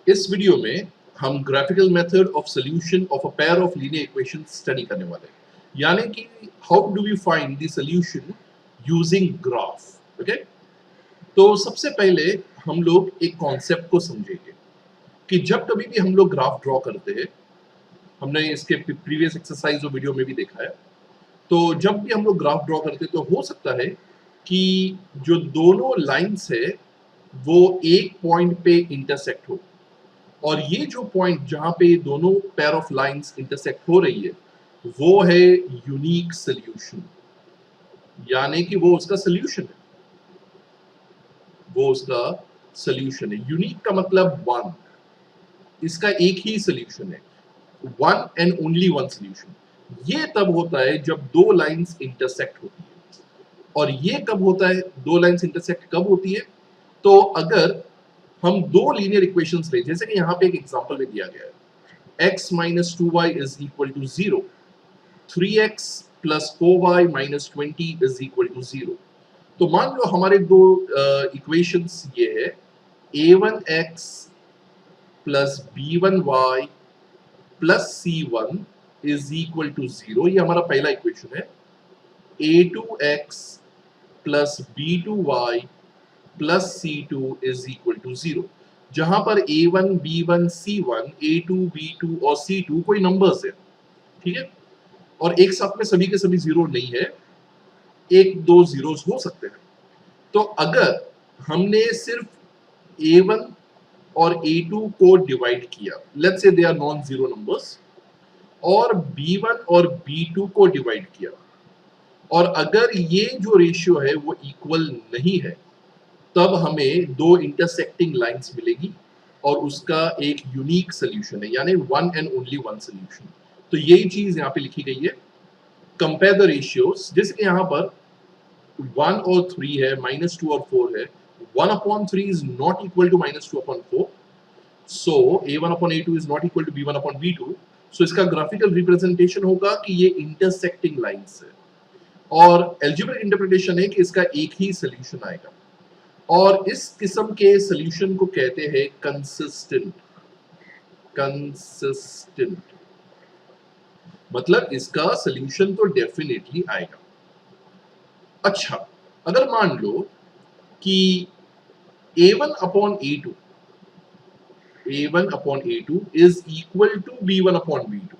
इस वीडियो में हम graphical method of solution of a pair of linear equations study करने वाले हैं, यानी कि how do we find the solution using graph. Okay, तो सबसे पहले हम लोग एक कॉन्सेप्ट को समझेंगे कि जब कभी भी हम लोग ग्राफ ड्रॉ करते हैं, हमने इसके प्रीवियस एक्सरसाइज और वीडियो में भी देखा है, तो जब भी हम लोग ग्राफ ड्रॉ करते हैं तो हो सकता है कि जो दोनों लाइंस है वो एक पॉइंट पे इंटरसेक्ट हो, और ये जो पॉइंट जहां पे दोनों पेयर ऑफ लाइंस इंटरसेक्ट हो रही है वो है यूनिक सोल्यूशन, यानी कि वो उसका सोल्यूशन है। वो उसका सोल्यूशन है। यूनिक का मतलब वन, इसका एक ही सोल्यूशन है, one and only one solution. ये तब होता है जब दो लाइंस इंटरसेक्ट होती है। और ये कब होता है, दो लाइंस इंटरसेक्ट कब होती है? तो अगर हम दो लीनियर इक्वेशंस लें, जैसे कि यहाँ पे एक एग्जांपल में दिया गया है, x minus 2y is equal to 0, 3x plus 4y minus 20 is equal to 0। तो मान लो हमारे दो इक्वेशंस ये है, a1x plus b1y plus c1 is equal to 0, ये हमारा पहला इक्वेशन है। a2x plus b2y plus c2 is equal to 0, जहां पर a1 b1 c1 a2 b2 और c2 कोई नंबर्स है, ठीक है, और एक साथ में सभी के सभी जीरो नहीं है, एक दो जीरोस हो सकते हैं। तो अगर हमने सिर्फ a1 और a2 को डिवाइड किया, let's say they are non zero numbers, और b1 और b2 को डिवाइड किया, और अगर ये जो रेशियो है वो इक्वल नहीं है, तब हमें दो इंटरसेक्टिंग लाइंस मिलेगी और उसका एक यूनिक सोल्यूशन है, यानी one and only one solution. तो यही चीज यहाँ पे लिखी गई है, कंपेयर द रेशियोज। जैसे कि यहाँ पर 1 और 3 है, -2 और 4 है, 1/3 is not equal to -2/4, so a1/a2 is not equal to b1/b2। सो इसका ग्राफिकल रिप्रेजेंटेशन होगा कि ये इंटरसेक्टिंग लाइंस है, और एल्जेब्रिक इंटरप्रिटेशन है कि इसका एक ही सोल्यूशन आएगा, और इस किस्म के सोल्यूशन को कहते हैं कंसिस्टेंट। कंसिस्टेंट मतलब इसका सोल्यूशन तो डेफिनेटली आएगा। अच्छा, अगर मान लो कि a1/a2 is equal to b1/b2,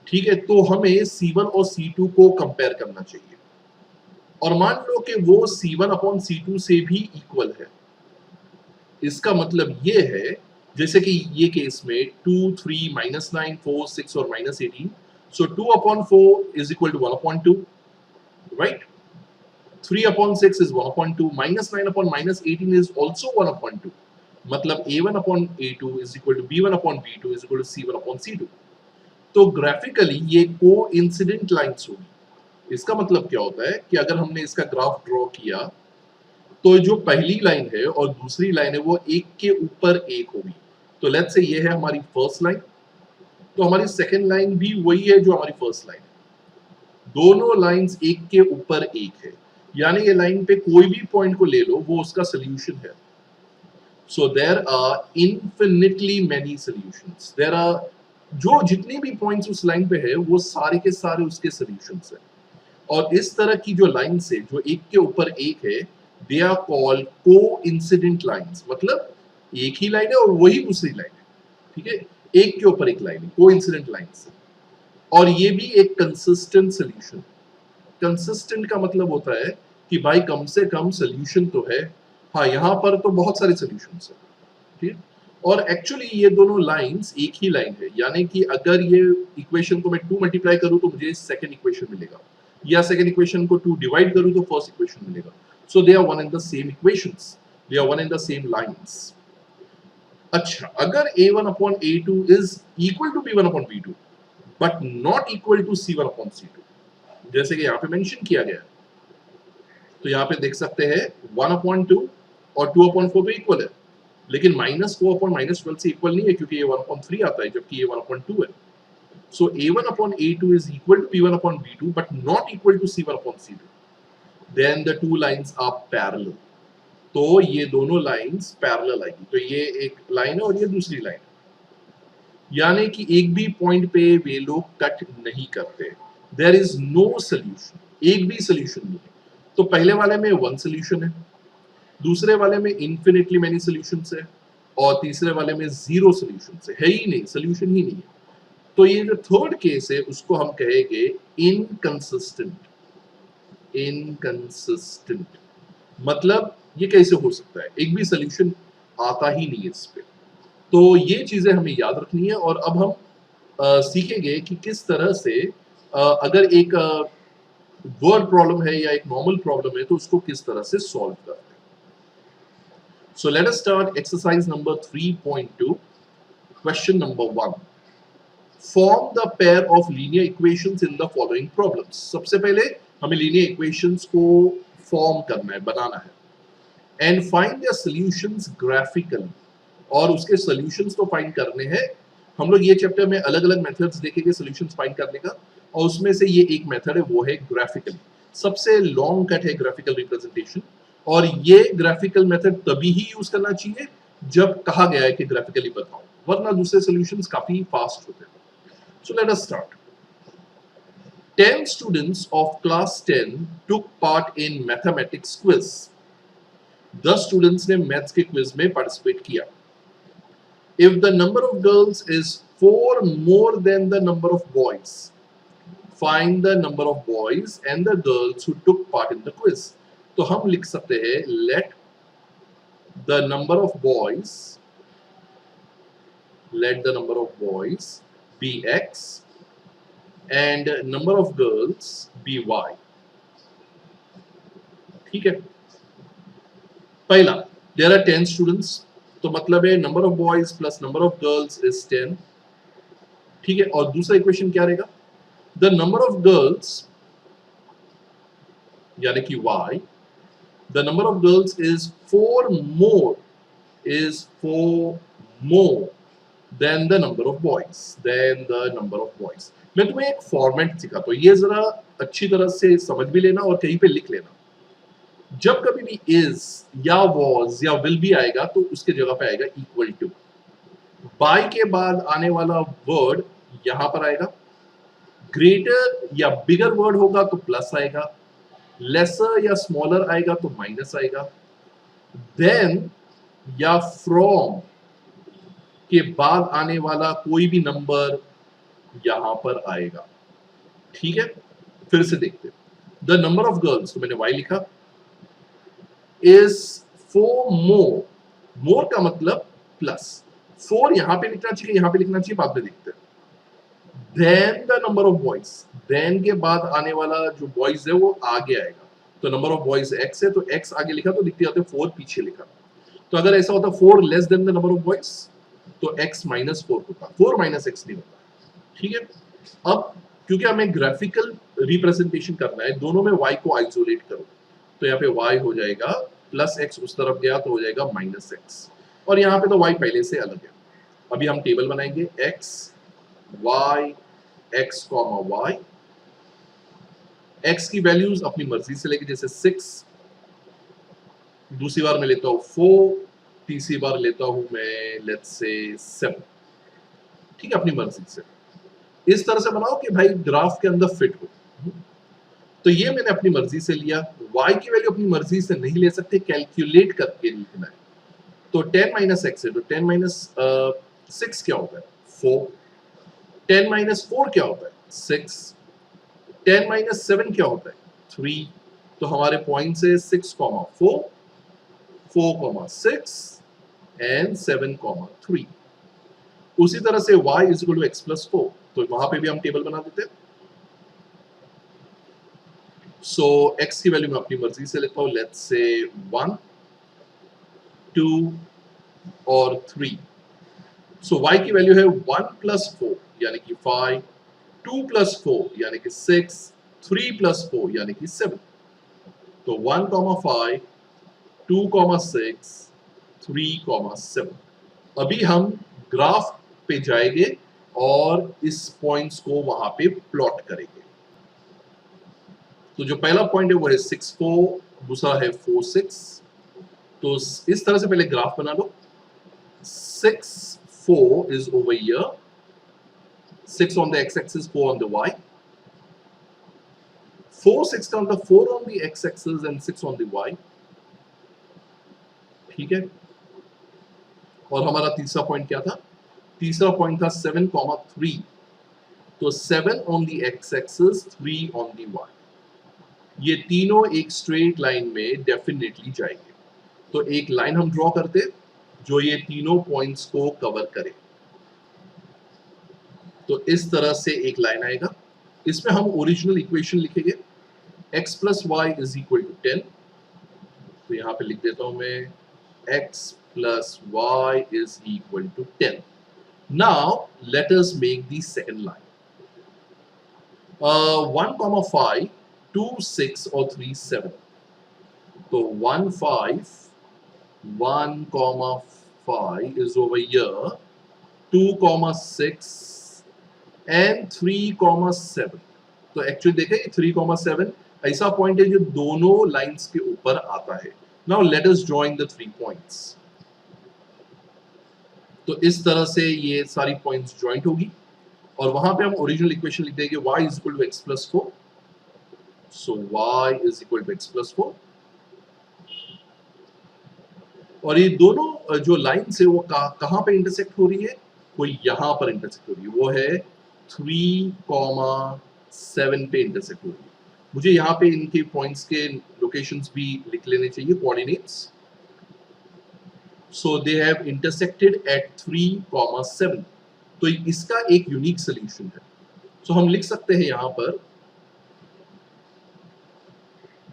ठीक है, तो हमें c1 और c2 को कंपेयर करना चाहिए, और मान लो कि वो c1/c2 से भी इक्वल है। इसका मतलब ये है, जैसे कि ये केस में 2, 3, -9, 4, 6 और -18, so 2/4 is equal to 1/2, right? 3/6 is 1/2, -9/-18 is also 1/2, मतलब a1/a2 is equal to b1/b2 is equal to c1/c2। तो ग्राफिकली ये कोइंसिडेंट लाइंस होगी। इसका मतलब क्या होता है कि अगर हमने इसका ग्राफ ड्रॉ किया, तो जो पहली लाइन है और दूसरी लाइन है वो एक के ऊपर एक होगी। तो लेट्स से ये है हमारी फर्स्ट लाइन, तो हमारी सेकंड लाइन भी वही है जो हमारी फर्स्ट लाइन है। दोनों लाइंस एक के ऊपर एक है, यानी ये लाइन पे कोई भी पॉइंट को ले लो, वो उसका सोल्यूशन है। So there are infinitely many solutions, there are, जो जितने भी पॉइंट्स उस लाइन पे है वो सारे के सारे उसके सॉल्यूशंस हैं। और इस तरह की जो लाइंस है जो एक के ऊपर एक है, they are called coincident lines, मतलब एक ही लाइन है और वही दूसरी लाइन है, ठीक है, एक के ऊपर एक लाइन है, कोइंसिडेंट लाइंस। और ये भी एक कंसिस्टेंट सॉल्यूशन। कंसिस्टेंट का मतलब होता है कि भाई कम से कम सॉल्यूशन तो है, हाँ यहाँ पर तो बहुत सारे सॉल्यूशंस हैं, ठीक। और एक्चुअली ये दोनों लाइंस एक ही लाइन है, यानी कि अगर ये इक्वेशन को मैं 2 मल्टीप्लाई करूं तो मुझे सेकंड इक्वेशन मिलेगा, या सेकंड इक्वेशन को 2 डिवाइड करूं तो फर्स्ट इक्वेशन मिलेगा। So they are one and the same equations, they are one and the same lines. अच्छा, अगर a1/a2 is equal to b1/b2 but not equal to c1/c2, जैसे कि यहाँ पे मेंशन किया गया है, तो यहाँ पे देख सकते हैं 1/2 और 2/4 तो इक्वल है, लेकिन -4/-12 से इक्वल नहीं है, क्योंकि ये 1/3 आता है जबकि ये 1/2 है। सो a1/a2 is equal to b1/b2 but not equal to c1/c2, then the two lines are parallel। तो ये दोनों लाइंस पैरेलल आएगी, तो ये एक लाइन है और ये दूसरी लाइन है, यानी कि एक भी पॉइंट पे वे लोग कट नहीं करते। देयर इज नो सोल्यूशन, एक भी सोल्यूशन नहीं है। तो पहले वाले में वन सोल्यूशन है, दूसरे वाले में इन्फिनिटली मेनी सोल्यूशंस है, और तीसरे वाले में जीरो सोल्यूशंस है ही नहीं, सोल्यूशन ही नहीं है। तो ये जो थर्ड केस है उसको हम कहेंगे इनकंसिस्टेंट। इनकंसिस्टेंट मतलब ये कैसे हो सकता है, एक भी सोल्यूशन आता ही नहीं है इस पे। तो ये चीजें हमें याद रखनी है, और अब हम सीखेंगे कि किस तरह से अगर एक वर्ड प्रॉब्लम है या एक नॉर्मल प्रॉब्लम है तो उसको किस तरह से सॉल्व करते हैं। सो let us start exercise number 3.2, question number 1। Form the pair of linear equations in the following problems. सबसे पहले हमें लीनियर इक्वेशंस को फॉर्म करना है, बनाना है, and find the solutions graphically, और उसके सॉल्यूशंस तो फाइंड करने हैं। हम लोग ये चैप्टर में अलग अलग मेथड्स देखेंगे सॉल्यूशंस फाइंड करने का, और उसमें से ये एक मेथड है वो है ग्राफिकली। सबसे लॉन्ग कट है ग्राफिकल रिप्रेजेंटेशन, और ये ग्राफिकल मेथड तभी ही यूज करना चाहिए जब कहा गया है कि ग्राफिकली बताओ, वरना दूसरे सॉल्यूशंस काफी फास्ट होते हैं। सो let us start. 10 students of class 10 took part in mathematics quiz. 10 students ने मैथ्स के क्विज में पार्टिसिपेट किया। If the number of girls is 4 more than the number of boys, find the number of boys and the girls who took part in the quiz. तो हम लिख सकते हैं let the number of boys be x and number of girls be y. ठीक है, पहला there are 10 students, तो मतलब है number of boys plus number of girls is 10। ठीक है, और दूसरा इक्वेशन क्या रहेगा, द नंबर ऑफ गर्ल्स यानी कि y, the number of girls is 4 more than the number of boys. मैं तुम्हें एक फॉर्मेट सिखाता हूं, ये जरा अच्छी तरह से समझ भी लेना और कहीं पे लिख लेना। जब कभी भी इज या वॉज या विल भी आएगा तो उसके जगह पे आएगा इक्वल टू। बाय के बाद आने वाला वर्ड यहां पर आएगा, ग्रेटर या बिगर वर्ड होगा तो प्लस आएगा, लेसर या स्मॉलर आएगा तो माइनस आएगा, देन या फ्रॉम के बाद आने वाला कोई भी नंबर यहां पर आएगा। ठीक है, फिर से देखते हैं। द नंबर ऑफ गर्ल्स, तो मैंने y लिखा, इज 4 मोर का मतलब प्लस, 4 यहां पे लिखना चाहिए, यहां पे लिखना चाहिए, बाद में देखते हैं। Then the number of boys, then के बाद आने वाला जो बॉयज है वो आगे आएगा, तो नंबर ऑफ बॉयज x है तो x आगे लिखा तो दिखते जाते 4 पीछे लिखा। तो अगर ऐसा होता 4 less than the number of boys तो x माइनस 4 होता, 4 माइनस x नहीं होता। ठीक है, अब क्योंकि हमें ग्राफिकल रिप्रेजेंटेशन करना है, दोनों में y को आइसोलेट करो, तो यहाँ पे y हो जाएगा प्लस x, उस तरफ गया तो हो जाएगा माइनस x, और यहाँ पे तो y पहले से अलग है। अभी हम टेबल बनाएंगे x y x comma y, x की वैल्यूज अपनी मर्जी से लेके, जैसे 6, दूसरी बार मैं लेता हूँ 4, तीसरी बार लेता हूँ मैं लेट्स से 7। ठीक है, अपनी मर्जी से इस तरह से बनाओ कि भाई ग्राफ के अंदर फिट हो। तो ये मैंने अपनी मर्जी से लिया, y की वैल्यू अपनी मर्जी से नहीं ले सकते, कैलकुलेट करके लिखना है। तो 10 माइनस एक्स है, तो 10 माइनस 6 क्या होता है 4, 10 माइनस 4 क्या होता है 6, 10 माइनस 7 क्या होता है 3। तो हमारे पॉइंट से 6,4, 4,6 एंड 7,3। उसी तरह से y is equal to x plus 4, तो वहां पे भी हम टेबल बना देते हैं। सो x की वैल्यू मैं अपनी मर्जी से लेता हूं, लेट्स से 1, 2 और 3। सो y की वैल्यू है 1 प्लस 4 यानी कि 5, 2 प्लस 4 यानी कि 6, 3 प्लस 4 यानी कि 7। तो 1,5, 2,6, 3,7। अभी हम ग्राफ पे जाएंगे और इस पॉइंट्स को वहां पे प्लॉट करेंगे। तो जो पहला पॉइंट है वो है 6, 4, दूसरा है 4, 6, तो इस तरह से पहले ग्राफ बना लो. 6 4 is over here, 6 on the x-axis, 4 on the y. 4 6 का मतलब 4 on the x-axis and 6 on the y. ठीक है. और हमारा तीसरा पॉइंट क्या था? तीसरा पॉइंट था 7,3. तो 7 on the x-axis, 3 on the y. ये तीनों एक स्ट्रेट लाइन में डेफिनेटली जाएंगे. तो एक लाइन हम ड्रॉ करते जो ये तीनों पॉइंट्स को कवर करे. तो इस तरह से एक लाइन आएगा. इसमें हम ओरिजिनल इक्वेशन लिखेंगे. x plus y is equal to 10. तो यहाँ पे लिख देता हूं मैं x plus y is equal to 10. Now let us make the second line. 1,5, 2, 6 or 3, 7. So 1, 5, 1,5 is over here, 2, 6 and 3,7. तो एक्चुअली देखें 3,7 ऐसा पॉइंट है जो दोनों लाइंस के ऊपर आता है. Now let us drawing the 3 points. तो इस तरह से ये सारी पॉइंट्स जॉइंट होगी और वहां पे हम ओरिजिनल इक्वेशन लिख देंगे y is equal to x plus 4. So y is equal to x plus 4. और ये दोनों जो लाइंस है वो कहां पे इंटरसेक्ट हो रही है? वो यहां पर इंटरसेक्ट हो रही है. वो है 3,7 पे इंटरसेक्ट हो रही है. मुझे यहाँ पे इनके पॉइंट्स के लोकेशंस भी लिख लेने चाहिए, coordinates. So they have intersected at 3,7. तो इसका एक यूनिक सोल्यूशन है. So हम लिख सकते हैं यहाँ पर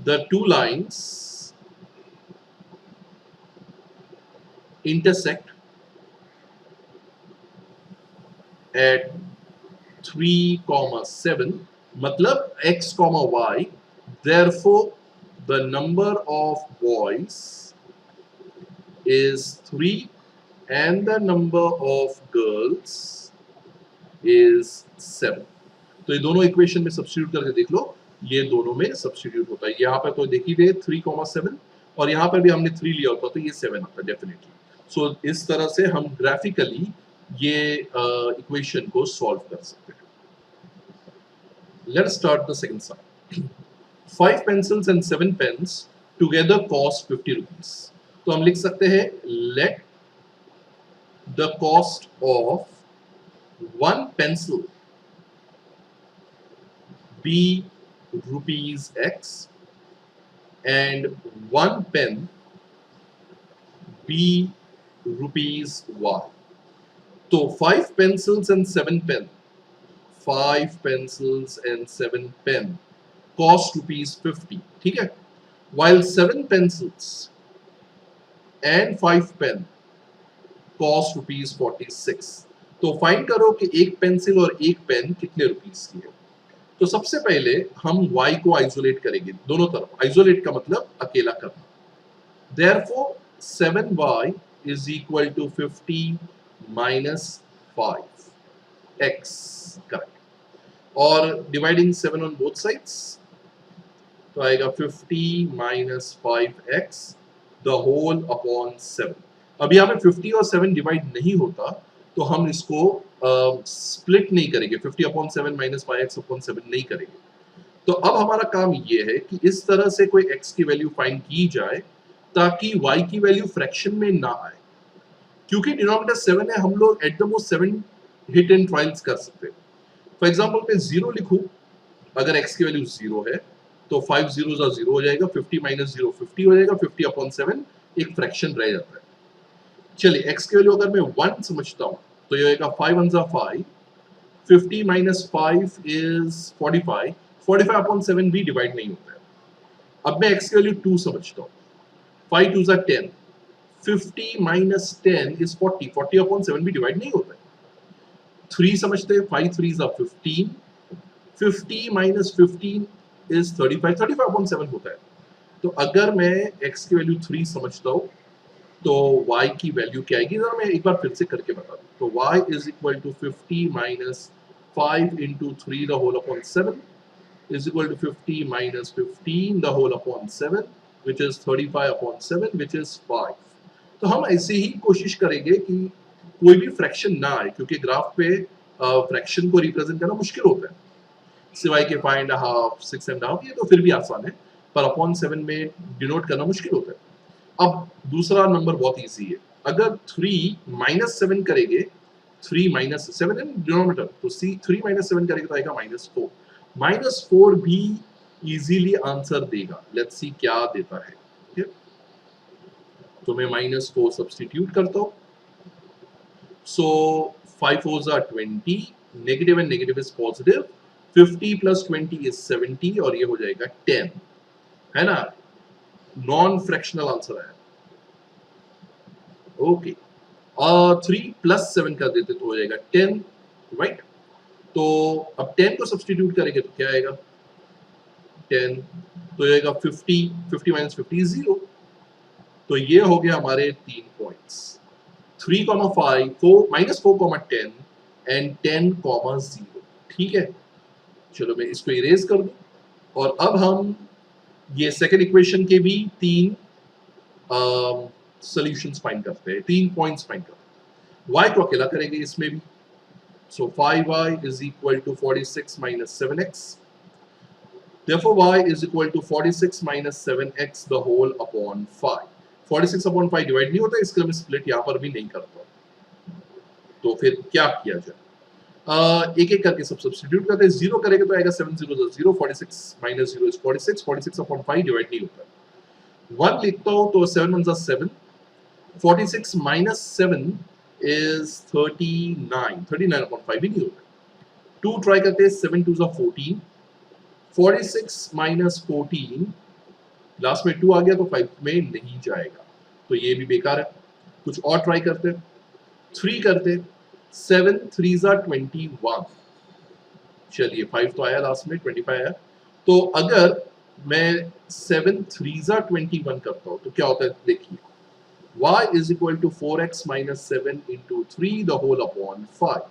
the two lines intersect at 3,7 मतलब x, y. Therefore, the number of boys is 3 and the number of girls is 7. तो ये दोनों इक्वेशन में सब्स्टिट्यूट करके देख लो, ये दोनों में सब्स्टिट्यूट होता है. यहाँ पर तो देखी गई 3,7 और यहाँ पर भी हमने 3 लिया होता तो ये 7 आता डेफिनेटली. सो इस तरह से हम ग्राफिकली ये इक्वेशन को सॉल्व कर सकते हैं. Let's start the second side. 5 pencils and 7 pens together cost 50 rupees. तो हम लिख सकते हैं let the cost of one pencil be rupees x and one pen be rupees y. तो 5 pencils and 7 pen, 5 pencils and 7 pen cost rupees 50. ठीक है. While 7 pencils and 5 pen cost rupees 46. तो find करो कि एक पेंसिल और एक pen कितने रुपीस की है. तो सबसे पहले हम y को आइसोलेट करेंगे दोनों तरफ. आइसोलेट का मतलब अकेला करना. Therefore 7y is equal to 50 minus 5x. Correct. और डिवाइडिंग 7 on both sides तो आएगा 50 minus 5x the whole upon 7. अब यहाँ पे 50 और 7 डिवाइड नहीं होता तो हम इसको स्प्लिट नहीं करेंगे. 50 upon 7 minus 5x upon 7 नहीं करेंगे. तो अब हमारा काम ये है कि इस तरह से कोई x की वैल्यू फाइंड की जाए ताकि y की वैल्यू फ्रैक्शन में ना आए. क्योंकि डिनोमिनेटर 7 है, हम लोग at the most 7 hit and trials कर सकते हैं. फॉर एग्जांपल पे 0 लिखूं, अगर x की वैल्यू 0 है तो 5 zeros 0 हो जाएगा. 50 minus 0 50 हो जाएगा. 50 upon 7 एक फ्रैक्शन रह जाता है. चलिए x की वैल्यू अगर मैं 1 समझता हूं तो ये होगा 5 1 जा 5. 50 minus 5 is 45. 45 upon 7 भी डिवाइड नहीं होता है. अब मैं x की वैल्यू 2 समझता हूं. 5 2 जा 10. 50 minus 10 is 40. 40 upon 7 भी डिवाइड नहीं होता है. 3 समझते हैं. 5 3 जा 15. 50 minus 15 is 35. 35 upon 7 होता है. तो अगर मैं x की वैल्यू 3 समझता हूं तो y की वैल्यू क्या आएगी, जरा मैं एक बार फिर से करके बता दूं. तो y is equal to 50 minus 5 into 3 the whole upon 7 is equal to 50 minus 15 the whole upon 7 which is 35/7 which is 5. तो हम ऐसे ही कोशिश करेंगे कि कोई भी फ्रैक्शन ना आए, क्योंकि ग्राफ पे फ्रैक्शन को रिप्रेजेंट करना मुश्किल होता है, सिवाय के 5.5, 6.5, ये तो फिर भी आसान है, पर अपॉन 7 में डिनोट करना मुश्किल होता है। अब दूसरा नंबर बहुत इजी है, अगर 3 -7 करेंगे, 3 -7 है डिनोमिनेटर, तो 3 -7 करेंगे तो आएगा -4। -4 भी इजीली आंसर देगा, लेट्स सी क्या देता है। ठीक है, तो मैं -4 सब्स्टिट्यूट करता हूँ, सो 5 4s are 20, negative and negative is positive, 50 + 20 is 70 और ये हो जाएगा 10, है ना, नॉन फ्रैक्शनल आंसर है। ओके, 3 + 7 कर देते तो हो जाएगा 10, राइट। तो अब 10 को सब्स्टिट्यूट करेंगे तो क्या आएगा, 10 तो जाएगा 50, 50 - 50 is 0। तो ये हो गया हमारे 3 पॉइंट्स, 3, 5, 4, -4, 10 एंड 10, 0। ठीक है, चलो मैं इसको इरेज कर दूं और अब हम ये सेकंड इक्वेशन के भी 3 सॉल्यूशंस फाइंड करते हैं, 3 पॉइंट्स फाइंड करते हैं। y को अकेला करेंगे इसमें भी, सो 5y = 46 - 7x, therefore y = 46 - 7x the whole upon 5। 46/5 divide नहीं होता, इसके लिए मैं स्प्लिट यहाँ पर भी नहीं करता, तो फिर क्या किया जाए, एक एक करके सब सब्स्टिट्यूट करते हैं, 0 करेंगे तो आएगा 7 0 0, 46 - 0 is 46, 46/5 डिवाइड नहीं होता, 1 लिखता हूँ तो 7 1s are 7, 46 - 7 is 39, 39/5 भी नहीं होता, 2 ट्राई करते हैं, 7 2s are 14, 46 - 14, लास्ट में 2 आ गया तो 5 में नहीं जाएगा, तो ये भी बेकार है। कुछ और ट्राई करते हैं, 3 करते, 7 3s are 21, चलिए 5 तो आया लास्ट में, 25 आया, तो अगर मैं 7 3s are 21 करता हूँ तो क्या होता है देखिए, y = 4x - 7 × 3 the whole upon 5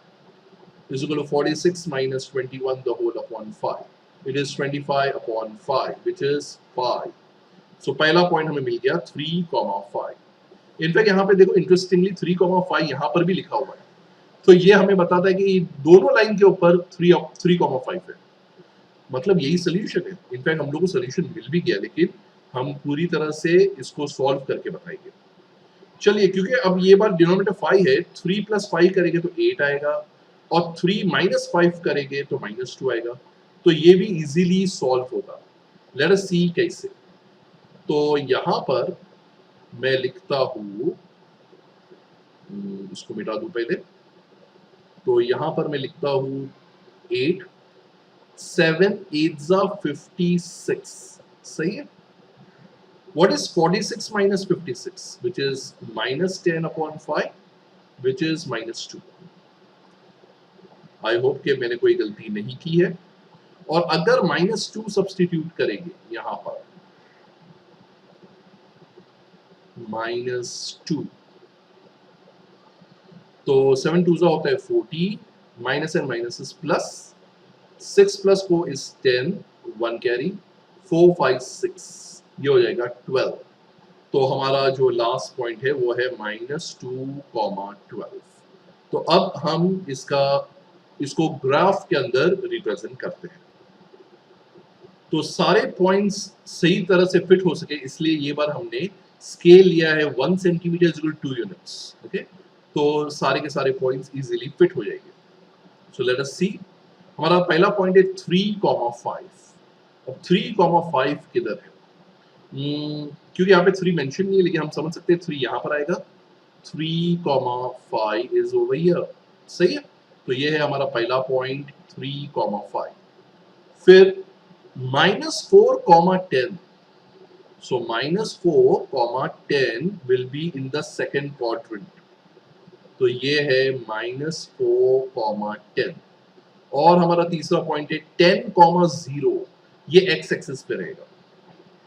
= 46 - 21 the whole upon 5, it is 25/5 which is 5। सो पहला पॉइंट हमें मिल गया 3, 5। इनफैक्ट यहाँ पे देखो इंटरेस्टिंगली 3, 5 यहाँ पर भी लिखा हुआ है, तो ये हमें बताता है कि दोनों लाइन के ऊपर 3, 5 है, मतलब यही सोल्यूशन है। इनफैक्ट हम लोग को सोल्यूशन मिल भी गया, लेकिन हम पूरी तरह से इसको सॉल्व करके बताएंगे। चलिए, क्योंकि अब ये बार डिनोमिनेटर 5 है, 3 + 5 करेंगे तो 8 आएगा और 3 - 5 करेंगे तो -2 आएगा, तो ये भी इजीली सॉल्व होगा। लेट अस सी कैसे। तो यहाँ पर मैं लिखता हूँ, इसको मिटा दूं पहले, तो यहाँ पर मैं लिखता हूँ 8, 7 8s are 56, सही है। What is 46 - 56, which is -10/5, which is -2। I hope कि मैंने कोई गलती नहीं की है, और अगर -2 सब्स्टिट्यूट करेंगे यहाँ पर, -2, तो 7 2s होता है 14, minus and minus is plus, 6 + 4 is 10, 1 carry, 4 5 6, ये हो जाएगा 12। तो हमारा जो लास्ट पॉइंट है वो है -2, 12। तो अब हम इसको ग्राफ के अंदर रिप्रेजेंट करते हैं, तो सारे पॉइंट्स सही तरह से फिट हो सके, इसलिए ये बार हमने स्केल लिया है 1 सेंटीमीटर = 2 यूनिट्स। ओके, तो सारे के सारे पॉइंट्स इजीली फिट हो जाएंगे। सो लेट अस सी, हमारा पहला पॉइंट है 3, 5। अब 3, 5 किधर है? क्योंकि यहाँ पे 3 मेंशन नहीं है, लेकिन हम समझ सकते हैं 3 यहाँ पर आएगा, 3, 5 इज ओवर हियर, सही है। तो ये है हमारा पहला पॉइंट 3, 5। फिर -4, 10, so -4, 10 will be in the second quadrant, तो ये है -4, 10। और हमारा तीसरा पॉइंट है 10, 0, ये x एक्सिस पे रहेगा,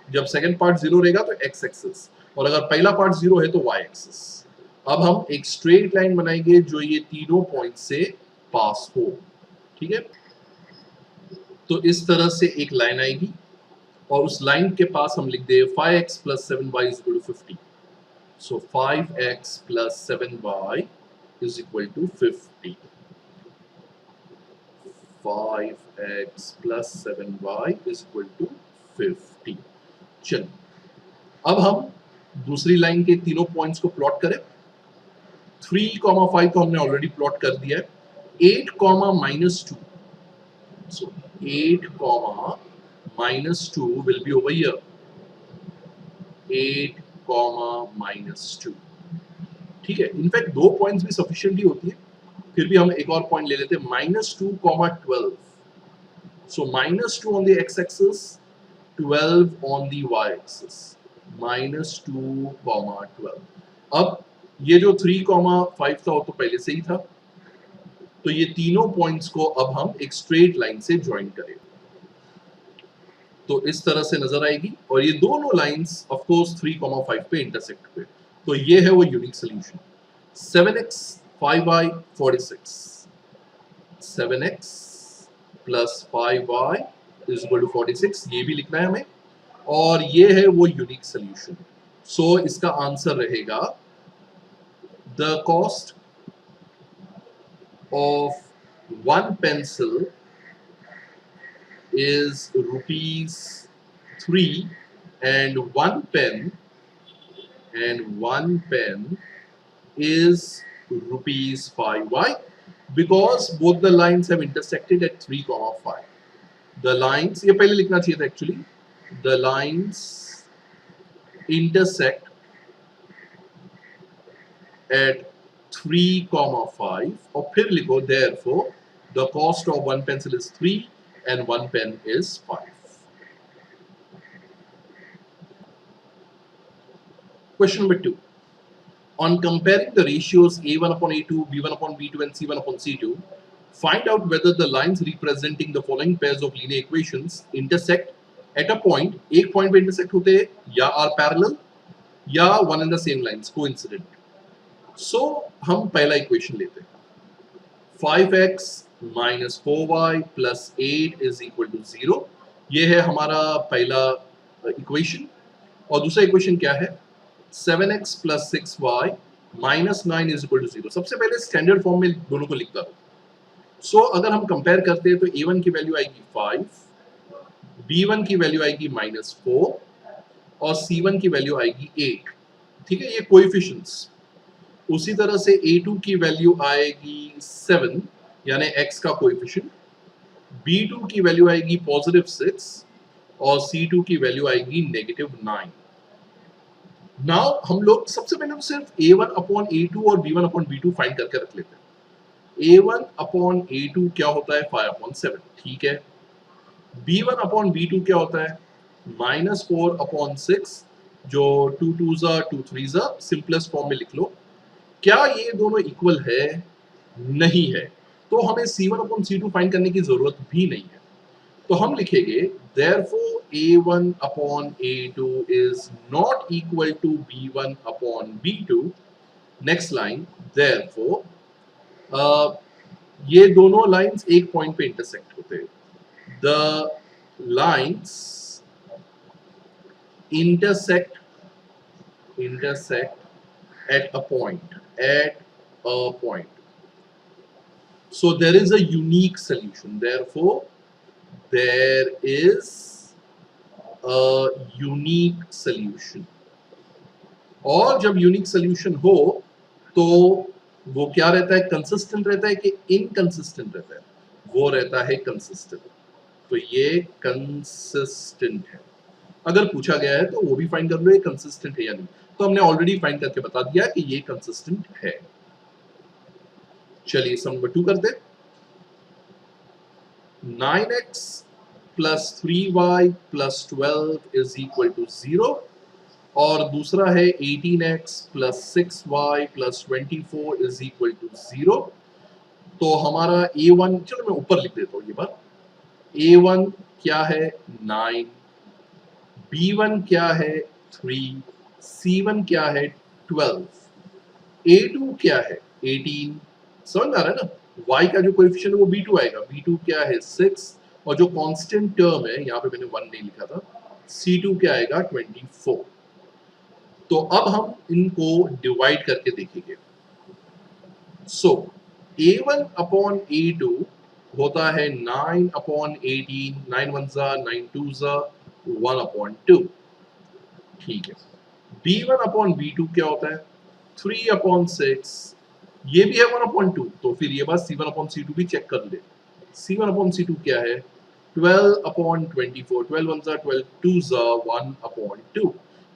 जब सेकंड पार्ट 0 रहेगा तो x एक्सिस, और अगर पहला पार्ट 0 है तो y एक्सिस। अब हम एक स्ट्रेट लाइन बनाएंगे जो ये तीनों पॉइंट से पास हो, ठीक है। तो इस तरह से एक लाइन आएगी और उस लाइन के पास हम लिख दे 5x plus 7y is equal to 50. So 5x plus 7y is equal to 50. 5x plus 7y is equal to 50. चलिए अब हम दूसरी लाइन के तीनों पॉइंट्स को प्लॉट करें। 3,5 तो हमने ऑलरेडी प्लॉट कर दिया है। 8, -2. So 8, -2 will be over here. 8, -2. ठीक है, इनफैक्ट दो पॉइंट्स भी सफिशिएंटली होती है, फिर भी हम एक और पॉइंट ले लेते हैं -2, 12. So -2 on the x-axis, 12 on the y-axis. -2, 12. अब ये जो 3,5 था वो तो पहले से ही था, तो ये तीनों पॉइंट्स को अब हम एक स्ट्रेट लाइन से ज्वाइन करें तो इस तरह से नजर आएगी और ये दोनों लाइंस ऑफ कोर्स 3,5 पे इंटरसेक्ट हुए, तो ये है वो unique solution. 7x 5y 46, 7x plus 5y is equal to 46, ये भी लिखना है हमें और ये है वो यूनिक सॉल्यूशन। सो इसका आंसर रहेगा the cost of one pencil is ₹3 and one pen is ₹5. Why? Because both the lines have intersected at 3,5. The lines, ये पहले लिखना चाहिए था actually. The lines intersect at 3,5 और फिर लिखो therefore the cost of one pencil is 3 and one pen is 5. Question number 2. On comparing the ratios a1 upon a2, b1 upon b2 and c1 upon c2, find out whether the lines representing the following pairs of linear equations intersect at a point, एक point पे intersect होते हैं या are parallel या one and the same lines coincident. So हम पहला equation लेते हैं 5x minus 4y plus 8 is equal to 0. ये है हमारा पहला इक्वेशन और दूसरा इक्वेशन क्या है 7x plus 6y minus 9 is equal to 0. सबसे पहले स्टैंडर्ड फॉर्म में दोनों को लिखता हूँ। सो अगर हम कंपेयर करते हैं तो a1 की वैल्यू आएगी 5, b1 की वैल्यू आएगी -4 और c1 की वैल्यू आएगी 8। ठीक है, ये कोएफिशिएंट्स। उसी तरह से a2 की वैल्यू आएगी 7 यानी x का कोएफिशिएंट, b2 की वैल्यू आएगी +6 और c2 की वैल्यू आएगी -9। नाउ हम लोग सबसे पहले सिर्फ a1 अपॉन a2 और b1 अपॉन b2 फाइंड करके रख लेते हैं। a1 अपॉन a2 क्या होता है 5 अपॉन 7, ठीक है। b1 अपॉन b2 क्या होता है -4 अपॉन 6, जो 2 2s 2 3s, सिंपलेस्ट फॉर्म में लिख लो। क्या ये दोनों इक्वल है? नहीं है, तो हमें c1 अपॉन c2 फाइंड करने की जरूरत भी नहीं है। तो हम लिखेंगे therefore a1 upon a2 is not equal to b1 upon b2. Next line therefore ये दोनों लाइंस एक पॉइंट पे इंटरसेक्ट होते हैं। The lines intersect at a point. So there is a unique solution. Therefore, there is a unique solution. और जब unique solution हो तो वो क्या रहता है, कंसिस्टेंट रहता है कि इनकंसिस्टेंट रहता है? वो रहता है कंसिस्टेंट। तो ये कंसिस्टेंट है। अगर पूछा गया है तो वो भी फाइंड कर लो ये कंसिस्टेंट है या नहीं। तो हमने ऑलरेडी फाइंड करके बता दिया कि ये कंसिस्टेंट है। चलिए सम नंबर 2 करते हैं। 9x plus 3y plus 12 is equal to 0 और दूसरा है 18x plus 6y plus 24 is equal to 0। तो हमारा a1, चलो मैं ऊपर लिख देता हूँ ये बात। a1 क्या है 9, b1 क्या है 3, c1 क्या है 12, a2 क्या है 18। समझ आ रहा है ना? y का जो कोएफिशिएंट है वो b2 आएगा, b2 क्या है 6 और जो कांस्टेंट टर्म है यहाँ पे मैंने 1 नहीं लिखा था, C2 क्या आएगा 24। तो अब हम इनको डिवाइड करके देखेंगे। सो A1 अपॉन A2 होता है 9 अपॉन 18, 9 1 जा 9 2 जा 1 अपॉन 2। ठीक है। B1 अपॉन B2 क्या होता है 3 अपॉन 6, ये भी है 1 अपॉन 2, तो फिर ये बात C1 अपॉन C2 भी चेक कर ले। C1 अपॉन C2 क्या है 12 अपॉन 24, 12 1 जा 12 2 जा 1 अपॉन 2।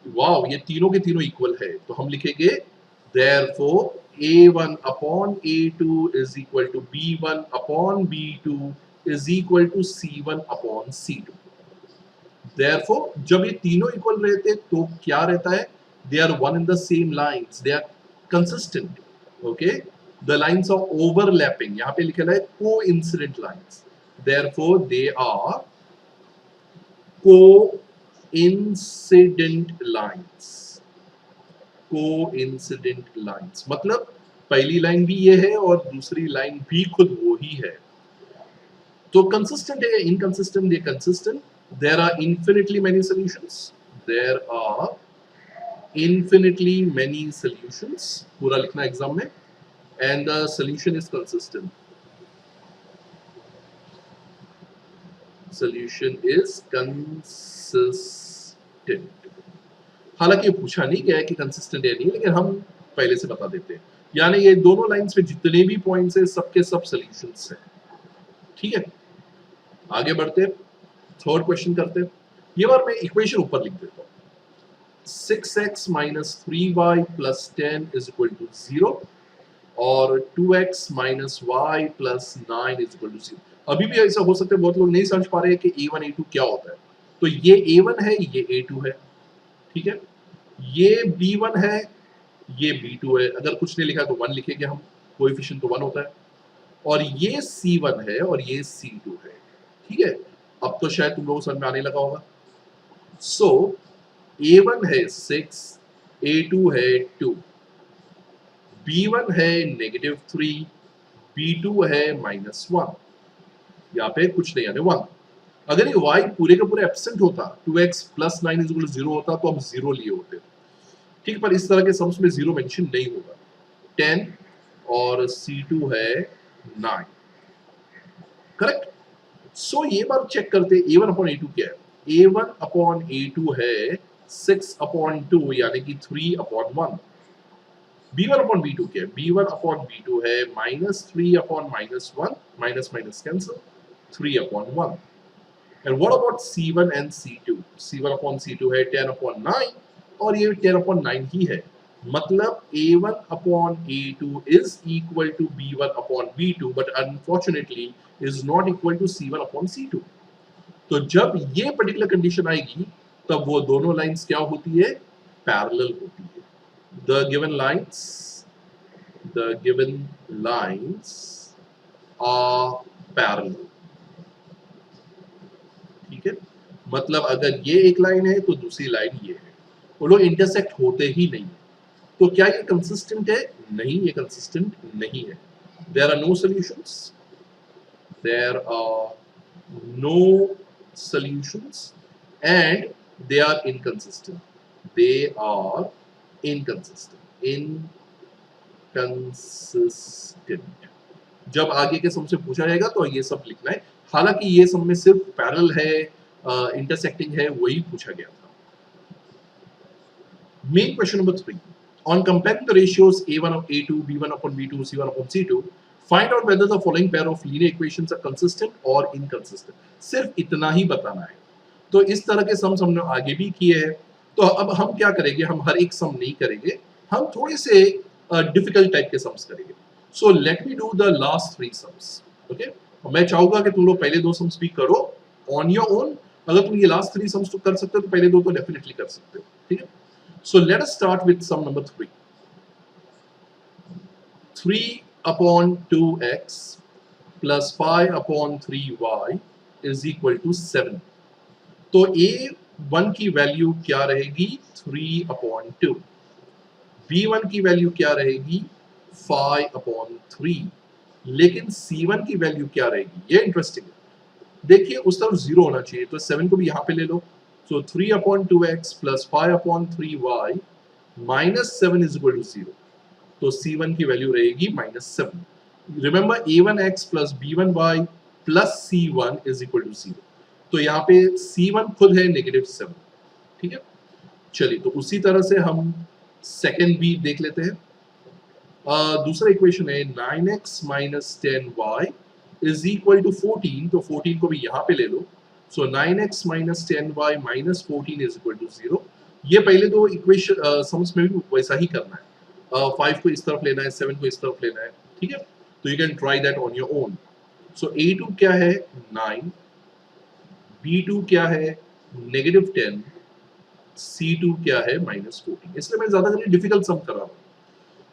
वाओ, ये तीनों के तीनों इक्वल है, तो हम लिखेंगे therefore A1 upon A2 is equal to B1 upon B2 is equal to C1 upon C2। therefore जब ये तीनों इक्वल रहते तो क्या रहता है, they are one in the same lines, they are consistent, okay, the lines are overlapping, यहाँ पे लिखा है coincident lines, therefore they are coincident lines। Coincident lines मतलब पहली लाइन भी ये है और दूसरी लाइन भी खुद वो ही है। तो कंसिस्टेंट है या इनकंसिस्टेंट? ये consistent. There are infinitely many solutions, there are infinitely many solutions, पूरा लिखना एग्जाम में, and the solution is consistent. Solution is consistent. हालांकि ये पूछा नहीं गया है कि कंसिस्टेंट है नहीं, लेकिन हम पहले से बता देते हैं। यानी ये दोनों लाइंस पे जितने भी पॉइंट्स हैं सबके सब सॉल्यूशंस हैं। ठीक है, आगे बढ़ते, थर्ड क्वेश्चन करते। ये बार मैं इक्वेशन ऊपर लिख देता हूँ। 6x minus 3y plus 10 is equal to 0 और 2x minus y plus 9 is equal to 0। अभी भी ऐसा हो सकता है बहुत लोग नहीं समझ पा रहे हैं कि a1 a2 क्या होता है। तो ये a1 है, ये a2 है, ठीक है, ये b1 है, ये b2 है। अगर कुछ नहीं लिखा तो 1 लिखेंगे हम, कोएफिशिएंट तो 1 होता है। और ये c1 है और ये c2 है। ठीक है, अब तो शायद तुम लोगों को समझ में आने लगा होगा। सो a1 है 6, a2 है 2, b1 है -3, b2 है -1। यहाँ पे कुछ नहीं आने 1। अगर ये y पूरे का पूरे एब्सेंट होता, 2x plus 9 is equal to 0 होता तो हम 0 लिए होते। ठीक, पर इस तरह के सम्स में 0 मेंशन नहीं होगा। 10 और c2 है 9, करेक्ट। सो ये बार चेक करते a1 अपॉन a2 क्या है। a1 अपॉन a2 है 6 अपॉन 2 यानी कि 3 अपॉन 1। b1 अपॉन b2 क्या है, b1 अपॉन b2 है -3 upon -1, minus minus cancel, 3 upon 1। And what about C1 and C2? C1 upon C2 है 10 upon 9 और ये 10 upon 9 ही है। मतलब A1 upon A2 is equal to B1 upon B2, but unfortunately is not equal to C1 upon C2। तो जब ये particular condition आएगी तब वो दोनों लाइंस क्या होती है, पैरेलल होती है। The given lines are parallel। ठीक है, मतलब अगर ये एक लाइन है तो दूसरी लाइन ये है, वो लोग इंटरसेक्ट होते ही नहीं। तो क्या ये कंसिस्टेंट है? नहीं, ये कंसिस्टेंट नहीं है। There are no solutions, there are no solutions and they are inconsistent, they are inconsistent. जब आगे के सम से पूछा जाएगा तो ये सब लिखना है। हालांकि ये सब में सिर्फ पैरेलल है, इंटरसेक्टिंग है, वही पूछा गया था। Main question number 3, on comparing the ratios a1 of a2, b1 upon b2, c1 upon c2, find out whether the following pair of linear equations are consistent or inconsistent। सिर्फ इतना ही बताना है। तो इस तरह के सम्स हमने आगे भी किए हैं। तो अब हम क्या करेंगे, हम हर एक सम नहीं करेंगे, हम थोड़े से डिफिकल्ट टाइप के सम्स करेंगे। So let me do the last 3 sums, okay. मैं चाहूंगा कि तुम लोग पहले 2 सम्स भी करो ऑन योर ओन। अगर तुम ये लास्ट 3 सम्स तो कर सकते हो तो पहले 2 तो डेफिनेटली कर सकते हो, ठीक है। So let us start with sum number 3. 3 upon 2x plus 5 upon 3y is equal to 7। तो a1 की वैल्यू क्या रहेगी, 3 upon 2। b1 की वैल्यू क्या रहेगी, 5 upon 3। लेकिन c1 की वैल्यू क्या रहेगी, ये इंटरेस्टिंग है। देखिए उस तरफ 0 होना चाहिए, तो 7 को भी यहाँ पे ले लो, So 3 upon 2x plus 5 upon 3y minus 7 is equal to 0. तो C1 की वैल्यू रहेगी -7. Remember A1x plus B1y plus C1 is equal to 0. तो यहाँ पे C1 खुद है -7. ठीक है, चलिए तो उसी तरह से हम सेकेंड भी देख लेते हैं. दूसरा इक्वेशन है 9x minus 10y is equal to 14. तो 14 को भी यहाँ पे ले लो. So 9x minus 10y minus 14 is equal to 0. ये पहले दो इक्वेशन समझ में भी वैसा ही करना है. 5 को इस तरफ लेना है, 7 को इस तरफ लेना है. ठीक है, तो you can try that on your own. So A2 क्या है 9, B2 क्या है -10, C2 क्या है -14. इसलिए मैं ज्यादा कहीं डिफिकल्ट सम कर रहा हूँ.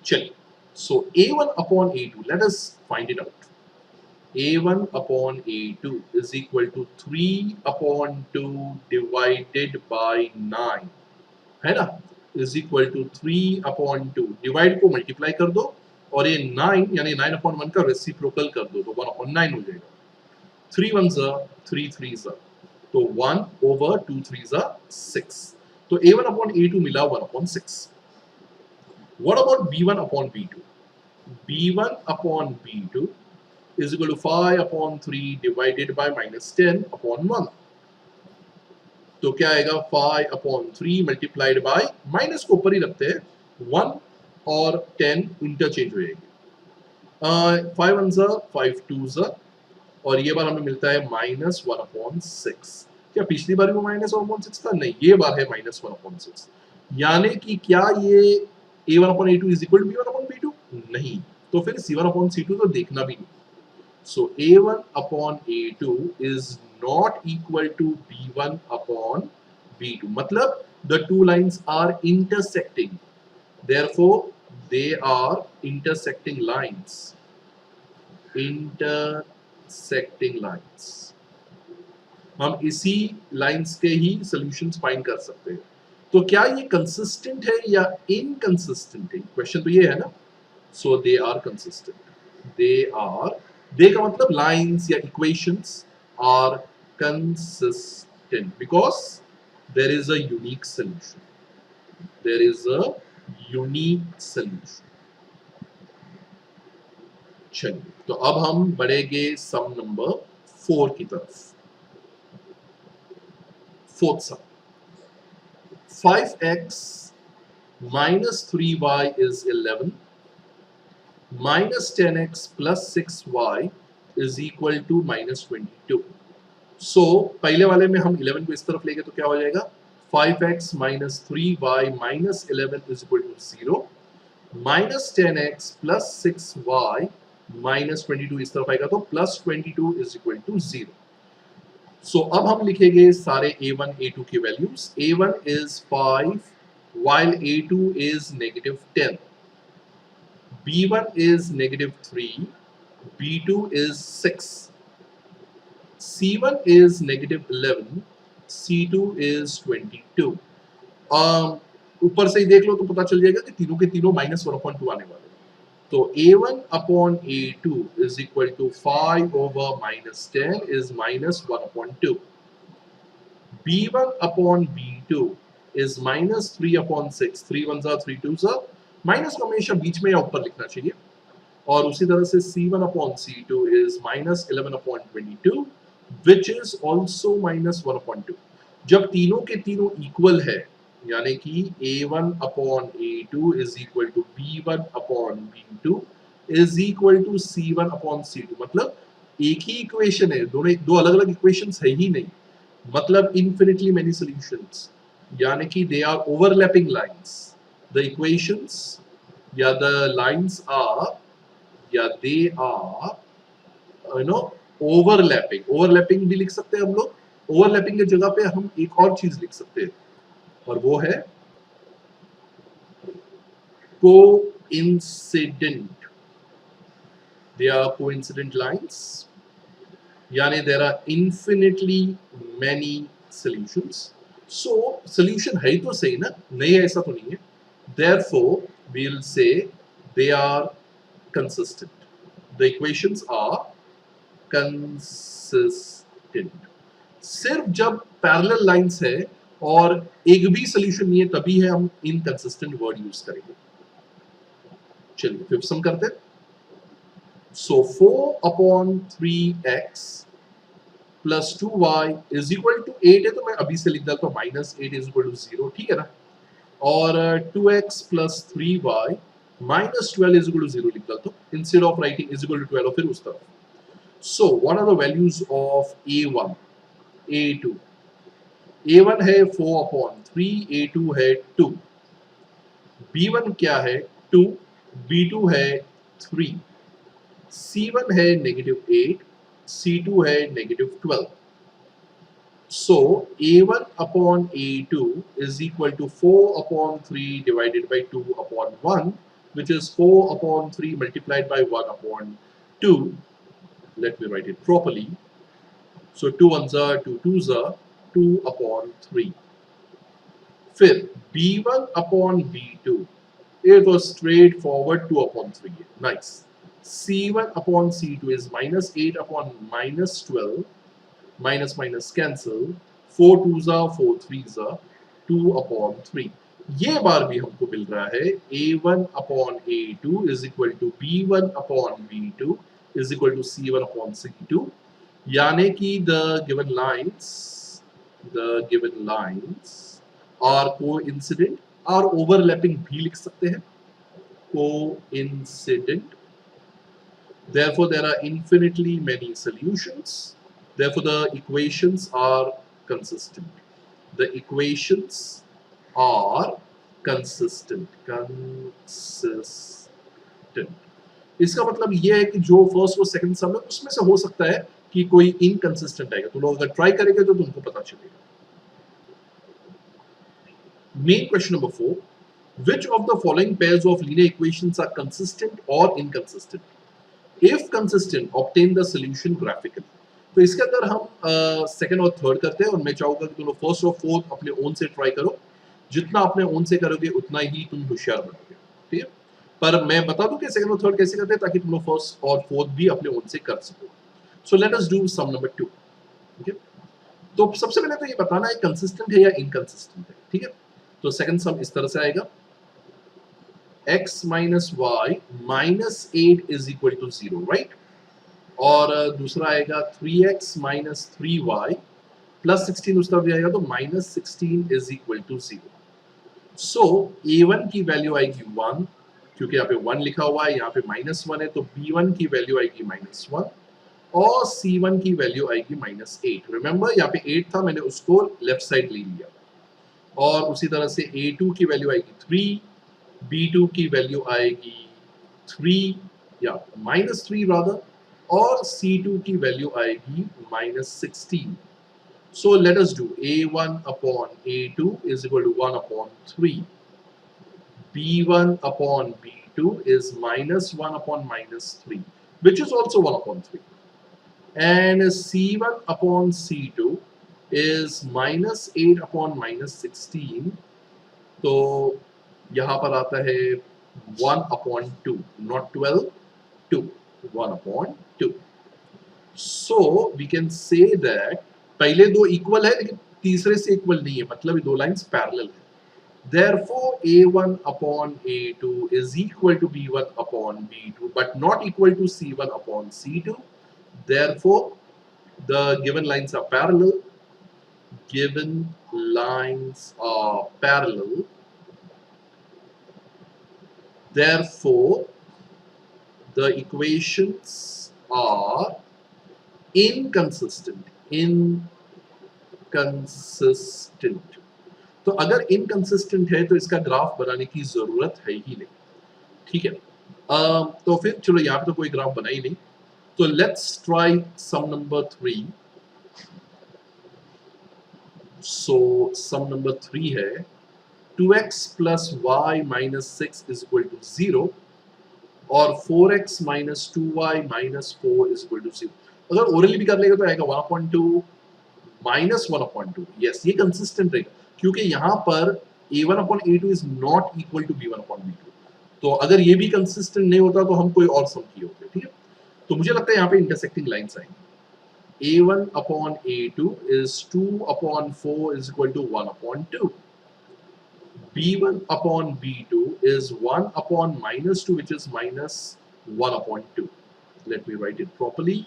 चलिए, so A1 upon A2, let us find it out. A1 upon A2 is equal to 3 upon 2 divided by 9, है ना, is equal to 3 upon 2. Divide को मल्टीप्लाई कर दो और ये 9 यानी 9 upon 1 का रेसिप्रोकल कर दो तो 1 upon 9 हो जाएगा. 3 1s are 3 3s are, तो 1 over 2 3s are 6. तो A1 upon A2 मिला 1 upon 6. What about B1 upon B2? B1 upon B2 is equal to 5 upon 3 divided by -10 upon 1. तो क्या आएगा 5 upon 3 multiplied by, माइनस को ऊपर ही रखते हैं, 1 और 10 इंटरचेंज हो जाएगी. 5 1s are 5 2s are, और ये बार हमें मिलता है -1 upon 6. क्या पिछली बार भी -1 upon 6 था? नहीं, ये बार है -1 upon 6. यानी कि क्या ये A1 upon A2 is equal to B1 upon B2? नहीं, तो फिर C1 upon C2 तो देखना भी नहीं. So A1 upon A2 is not equal to B1 upon B2. मतलब the two lines are intersecting. Therefore, they are intersecting lines. Intersecting lines. हम इसी लाइंस के ही सॉल्यूशंस फाइंड कर सकते हैं. तो क्या ये कंसिस्टेंट है या इनकंसिस्टेंट है? क्वेश्चन तो ये है ना. सो दे आर कंसिस्टेंट. दे का मतलब लाइंस या equations are consistent because there is a unique solution. There is a unique solution. चलिए, तो अब हम बढ़ेंगे सम नंबर 4 की तरफ. Fourth some, 5x minus 3y is 11, minus 10x plus 6y is equal to minus 22. So पहले वाले में हम 11 को इस तरफ लेंगे तो क्या हो जाएगा 5x minus 3y minus 11 is equal to 0, minus 10x plus 6y minus 22 इस तरफ आएगा तो plus 22 is equal to 0. So अब हम लिखेंगे सारे A1 A2 की values. A1 is 5 while A2 is -10. B1 is -3, B2 is 6, C1 is -11, C2 is 22. ऊपर से ही देख लो तो पता चल जाएगा कि तीनों के तीनों -1/2 आने वाले. तो A1 upon A2 is equal to 5 over -10 is -1/2. B1 upon B2 is -3 upon 6. 3 1s are 3 2s are. Minus को हमेशा बीच में या ऊपर लिखना चाहिए. और उसी तरह से C1 upon C2 is -11 upon 22, which is also -1/2. जब तीनों के तीनों इक्वल है यानी कि A1 upon A2 is equal to B1 upon B2 is equal to C1 upon C2. मतलब एक ही इक्वेशन है, दोनों दो अलग अलग इक्वेशंस है ही नहीं. मतलब infinitely many solutions, यानी कि they are overlapping lines. The equations या the lines are या they are overlapping. Overlapping भी लिख सकते हैं हम लोग. Overlapping की जगह पे हम एक और चीज लिख सकते हैं और वो है coincident. They are coincident lines. यानी there are infinitely many solutions. So solution है तो सही ना, नहीं है ऐसा तो नहीं है. Therefore we will say they are consistent. The equations are consistent. सिर्फ जब parallel lines है और एक भी सोल्यूशन नहीं है, तभी है हम इनकंसिस्टेंट वर्ड यूज करेंगे। चलिए फिफ्थ सम करते हैं। So 4/3x plus 2y is equal to 8 है, तो मैं अभी से लिख देता हूँ माइनस 8 इज इक्वल टू 0, ठीक है ना। और 2x plus 3y minus 12 is equal to 0 लिख देता हूँ, instead of writing is equal to 12 फिर उस तरफ। So what are the values of a1 a2? a1 है 4/3, a2 है 2, b1 क्या है 2, b2 है 3, c1 है -8, c2 है -12। So a1 upon a2 is equal to 4/3 divided by 2/1, which is 4/3 multiplied by 1/2. Let me write it properly. So 2 ones are 2 twos are 2/3. फिर b1 upon b2, ये तो straightforward 2/3 है, nice. c1 upon c2 is -8 upon -12, minus minus cancel, 4 twos are 4 threes are 2/3। ये बार भी हमको मिल रहा है a1 upon a2 is equal to b1 upon b2 is equal to c1 upon c2, यानी कि the given lines are coincident, are overlapping भी लिख सकते हैं, coincident, therefore there are infinitely many solutions, therefore the equations are consistent. The equations are consistent. इसका मतलब ये है कि जो फर्स्ट और सेकंड सम है उसमें से हो सकता है कि कोई इनकंसिस्टेंट आएगा, तो लोग अगर ट्राई करेंगे तो तुमको पता चलेगा। Main question number 4, which of the following pairs of linear equations are consistent or inconsistent? If consistent, obtain the solution graphically. तो इसके अंदर हम सेकंड और थर्ड करते हैं, और मैं चाहूंगा कि तुम लोग फर्स्ट और फोर्थ अपने ओन से ट्राई करो। जितना अपने ओन से करोगे उतना ही तुम होशियार बनोगे, ठीक है। पर मैं बता दूं कि सेकंड और थर्ड कैसे करते हैं, ताकि तुम लोग फर्स्ट और फोर्थ भी अपने ओन से कर सको। So let us do sum number 2, ठीक है। तो सबसे पहले तो ये बताना है कंसिस्टेंट है या इनकंसिस्टेंट है, ठीक है। तो सेकंड सम इस तरह से आएगा, x minus y minus 8 is equal to 0, right. और दूसरा आएगा 3x minus 3y plus 16 उस तरफ भी आएगा, तो minus 16 is equal to 0. So a1 की वैल्यू आएगी 1, क्योंकि यहाँ पे 1 लिखा हुआ है, यहाँ पे -1 है, तो b1 की वैल्यू आएगी -1 और c1 की वैल्यू आएगी -8। रिमेंबर यहाँ पे 8 था, मैंने उसको लेफ्ट साइड ले लिया। और उसी तरह से a2 की वैल्यू आएगी 3, b2 की वैल्यू आएगी 3 या -3 रादर, और c2 की वैल्यू आएगी -16। So let us do a1 upon a2 is equal to 1 upon 3. b1 upon b2 is -1 upon -3, which is also 1 upon 3. And c1 upon c2 is -8 upon -16. तो यहाँ पर आता है 1 upon 2, not 12, 2, 1 upon 2. So we can say that पहले दो equal है लेकिन तीसरे से इक्वल नहीं है, मतलब ये दो लाइंस पैरेलल है। Therefore a1 upon a2 is equal to b1 upon b2 but not equal to c1 upon c2. Therefore the given lines are parallel. Given lines are parallel. Therefore the equations are inconsistent. Inconsistent. तो अगर inconsistent है तो इसका graph बनाने की जरूरत है ही नहीं, ठीक है। तो फिर चलो यहाँ पे तो कोई ग्राफ बना ही नहीं, तो let's try sum number 3। So sum number 3 है 2x plus y minus 6 is equal to 0 और 4x minus 2y minus 4 is equal to 0। अगर ओरली भी कर लेगा तो आएगा 1/2 minus 1/2। यस, ये कंसिस्टेंट रहेगा, क्योंकि यहाँ पर a1 upon a2 is not equal to b1 upon b2। तो अगर ये भी कंसिस्टेंट नहीं होता तो हम कोई और सम किए होते, ठीक है। तो मुझे लगता है यहाँ पे इंटरसेक्टिंग लाइंस आएंगी। a1 upon a2 is 2 upon 4 is equal to 1 upon 2. b1 upon b2 is 1 upon minus 2, which is minus 1 upon 2. Let me write it properly.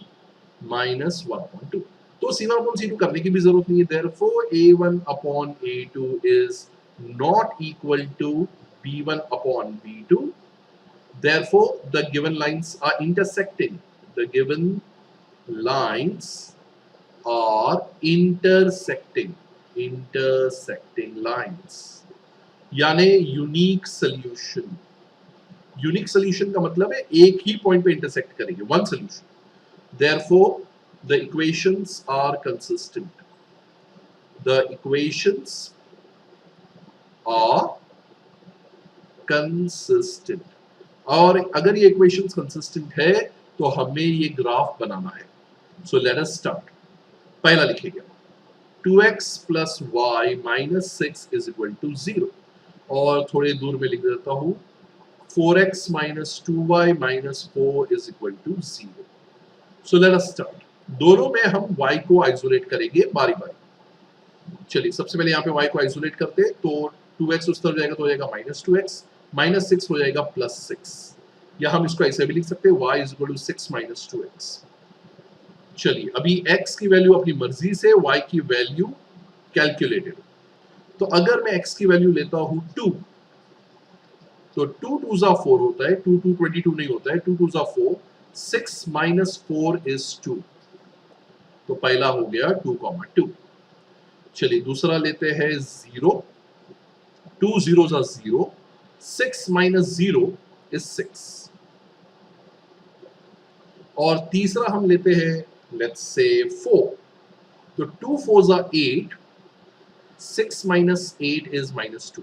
Minus 1 upon 2. तो C1 upon C2 करने की भी जरूरत नहीं है. Therefore, A1 upon A2 is not equal to B1 upon B2. Therefore, the given lines are intersecting. The given lines are intersecting. Intersecting lines. यानी unique solution. Unique solution का मतलब है एक ही पॉइंट पे इंटरसेक्ट करेंगे. One solution. Therefore, the equations are consistent. The equations are consistent. और अगर ये equations consistent है तो हमें ये ग्राफ बनाना है. So let us start. पहला लिखेंगे 2x plus y minus 6 is equal to 0. और थोड़े दूर में लिख देता हूँ 4x minus 2y minus 4 is equal to 0. So let us start. दोनों में हम y को आइसोलेट करेंगे बारी बारी. चलिए सबसे पहले यहाँ पे y को आइसोलेट करते हैं तो 2x उस तरफ जाएगा तो हो जाएगा minus 2x, minus 6 हो जाएगा plus 6. या हम इसको ऐसे भी लिख सकते हैं y is equal to 6 minus 2x. चलिए अभी x की वैल्यू अपनी मर्जी से, y की वैल्यू कैलकुलेटेड. तो अगर मैं x की वैल्यू लेता हूँ 2, तो 2 2 जा 4 होता है, 2 2 22 नहीं होता है, 2 2 जा 4, 6 minus 4 is 2. तो पहला हो गया 2,2. चलिए दूसरा लेते हैं 0, 2 0 जा 0, 6 minus 0 is 6. और तीसरा हम लेते हैं let's say 4, तो 2 4 जा 8, 6 minus 8 is minus 2.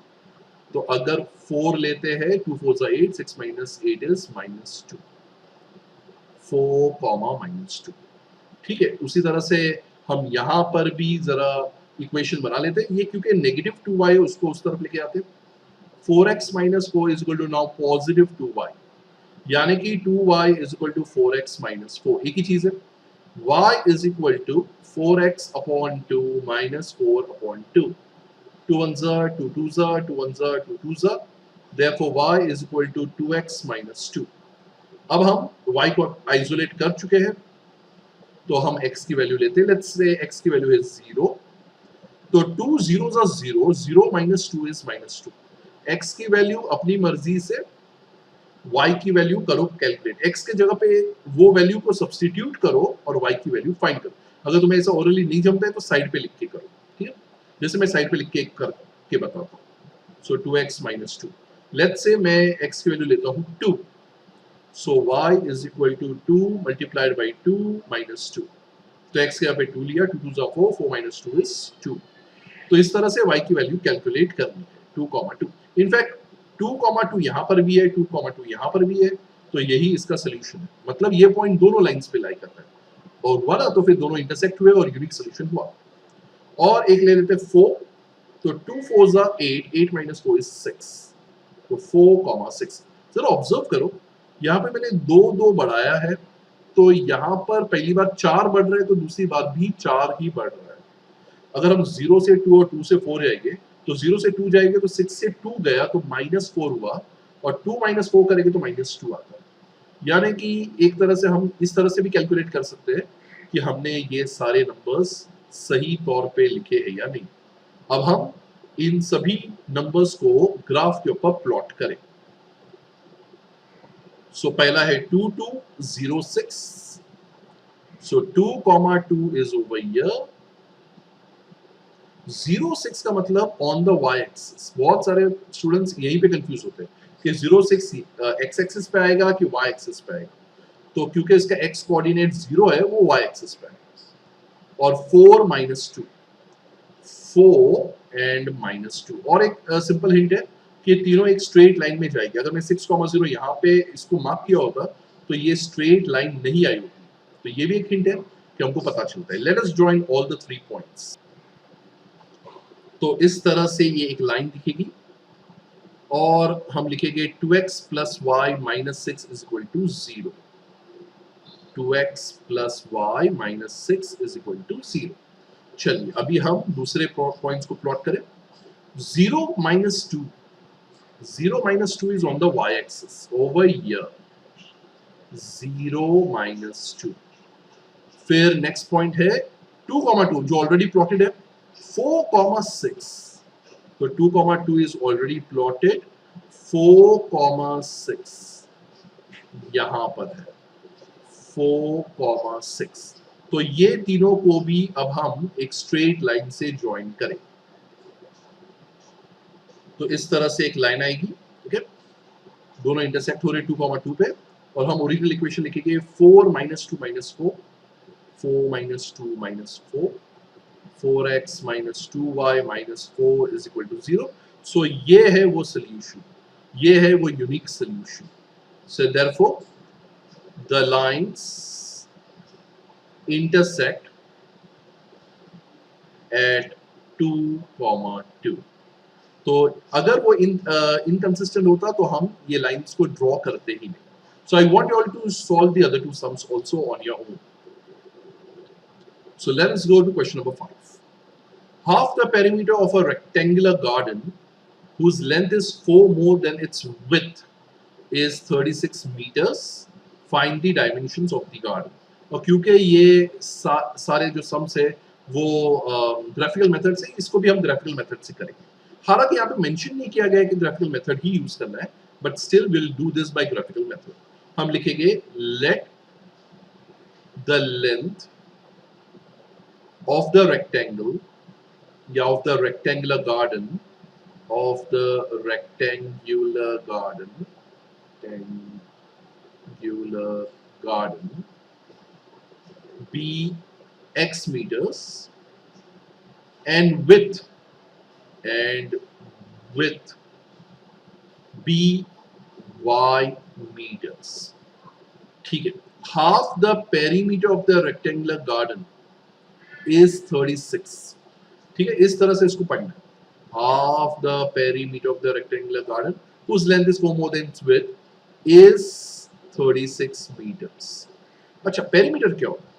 तो अगर 4 लेते हैं 2 4 जा 8, 6 minus 8 is minus 2. 4, minus 2. ठीक है. उसी तरह से हम यहाँ पर भी जरा इक्वेशन बना लेते हैं. ये क्योंकि नेगेटिव 2y है उसको उस तरफ लेके आते हैं. 4x minus 4 is equal to now positive 2y. यानी कि 2y is equal to 4x minus 4. एक ही चीज है. y is equal to 4x upon 2 minus 4 upon 2. 2 1s are 2 2s are 2 1s are 2 2s are. Therefore y is equal to 2x minus 2. अब हम y को isolate कर चुके हैं तो हम x की वैल्यू लेते हैं. लेट्स से x की वैल्यू है 0. तो 2 0 जा 0, 0 minus 2 is minus 2. x की वैल्यू अपनी मर्जी से, y की वैल्यू करो कैलकुलेट. x के जगह पे वो वैल्यू को सब्स्टिट्यूट करो और y की वैल्यू फाइंड करो. अगर तुम्हें ऐसा ओरली नहीं जमता है तो साइड पे लिख के करो. ठीक है. जैसे मैं साइड पे लिख के करके बताता हूँ. सो 2x minus 2. लेट्स से मैं x की वैल्यू लेता हूँ 2. So y is equal to 2 multiplied by 2 minus 2. तो x के यहाँ पे 2 लिया, 2 2 जा 4, 4 minus 2 is 2. तो इस तरह से y की वैल्यू कैलकुलेट करनी है. 2,2. इनफैक्ट 2,2 यहाँ पर भी है, 2,2 यहाँ पर भी है. तो यही इसका सोल्यूशन है. मतलब ये पॉइंट दोनों लाइंस पे लाई करता है और वाला तो फिर दोनों इंटरसेक्ट हुए और यूनिक सोल्यूशन हुआ. और एक ले लेते हैं 4. तो 2 4 जा 8, 8 minus 4 is 6. तो 4,6. जरा ऑब्जर्व करो, यहाँ पे मैंने 2 2 बढ़ाया है तो यहाँ पर पहली बार 4 बढ़ रहा है तो दूसरी बार भी 4 ही बढ़ रहा है. अगर हम 0 से 2 और 2 से 4 जाएंगे तो 0 से 2 जाएंगे तो 6 से 2 गया तो -4 हुआ और 2 minus 4 करेंगे तो -2 आता है. यानी कि एक तरह से हम इस तरह से भी कैलकुलेट कर सकते हैं कि हमने ये सारे नंबर्स सही तौर पे लिखे हैं या नहीं. अब हम इन सभी नंबर्स को ग्राफ के ऊपर प्लॉट करें. सो पहला है 2 2 0 6. सो 2,2 is over here. 0 6 का मतलब ऑन द y एक्सिस. बहुत सारे स्टूडेंट्स यहीं पे कंफ्यूज होते हैं कि 0 6 x एक्सिस पे आएगा कि y एक्सिस पे आएगा. तो क्योंकि इसका x कोऑर्डिनेट 0 है वो y एक्सिस पे आएगा. और 4 minus 2, 4 and -2. और एक सिंपल हिंट है कि तीनों एक स्ट्रेट लाइन में जाएगी. अगर मैं 6,0 यहाँ पे इसको मार्क किया होता तो ये स्ट्रेट लाइन नहीं आई होती. तो ये भी एक हिंट है कि हमको पता चलता है. Let us join all the 3 points. तो इस तरह से ये एक लाइन दिखेगी और हम लिखेंगे 2x plus y minus 6 is equal to 0. 2x plus y minus 6 is equal to 0। चलिए अभी हम दूसरे पॉइंट्स को प्लॉट करें। 0 minus 2, 0 minus 2 is on the y-axis over here, 0 minus 2। फिर नेक्स्ट पॉइंट है 2,2 जो ऑलरेडी प्लॉटेड है, 4,6। तो 2,2 इज ऑलरेडी प्लॉटेड, 4,6 यहां पर है, 4,6। तो ये तीनों को भी अब हम एक स्ट्रेट लाइन से ज्वाइन करें। तो इस तरह से एक लाइन आएगी, ठीक है, दोनों इंटरसेक्ट हो रहे 2,2 पे, और हम ओरिजिनल इक्वेशन लिखेंगे 4 minus 2 minus 4, 4 minus 2 minus 4, 4x minus 2y minus 4 is equal to 0। सो ये है वो सोल्यूशन, ये है वो unique solution. So therefore the lines intersect at 2,2। तो अगर वो इनकंसिस्टेंट होता तो हम ये लाइंस को ड्रॉ करते ही नहीं। So I want you all to solve the other two sums also on your own. So let's go to question number 5। Half the perimeter of a rectangular garden whose length is 4 more than its width is 36 meters, find the dimensions of the garden। और क्योंकि ये सारे जो sums है वो graphical method से, इसको भी हम ग्राफिकल मेथड से करेंगे। हालांकि यहाँ पे मेंशन नहीं किया गया है कि ग्राफिकल मेथड ही यूज करना है, but still will do this by graphical method. हम लिखेंगे let the length of the rectangle या of the rectangular garden, of the rectangular garden be x meters and width be y meters। ठीक है, half the perimeter of the rectangular garden is 36। ठीक है, इस तरह से इसको पढ़ना है। Half the perimeter of the rectangular garden whose length is 4 more than its width is 36 meters। अच्छा, पेरीमीटर क्या होता है?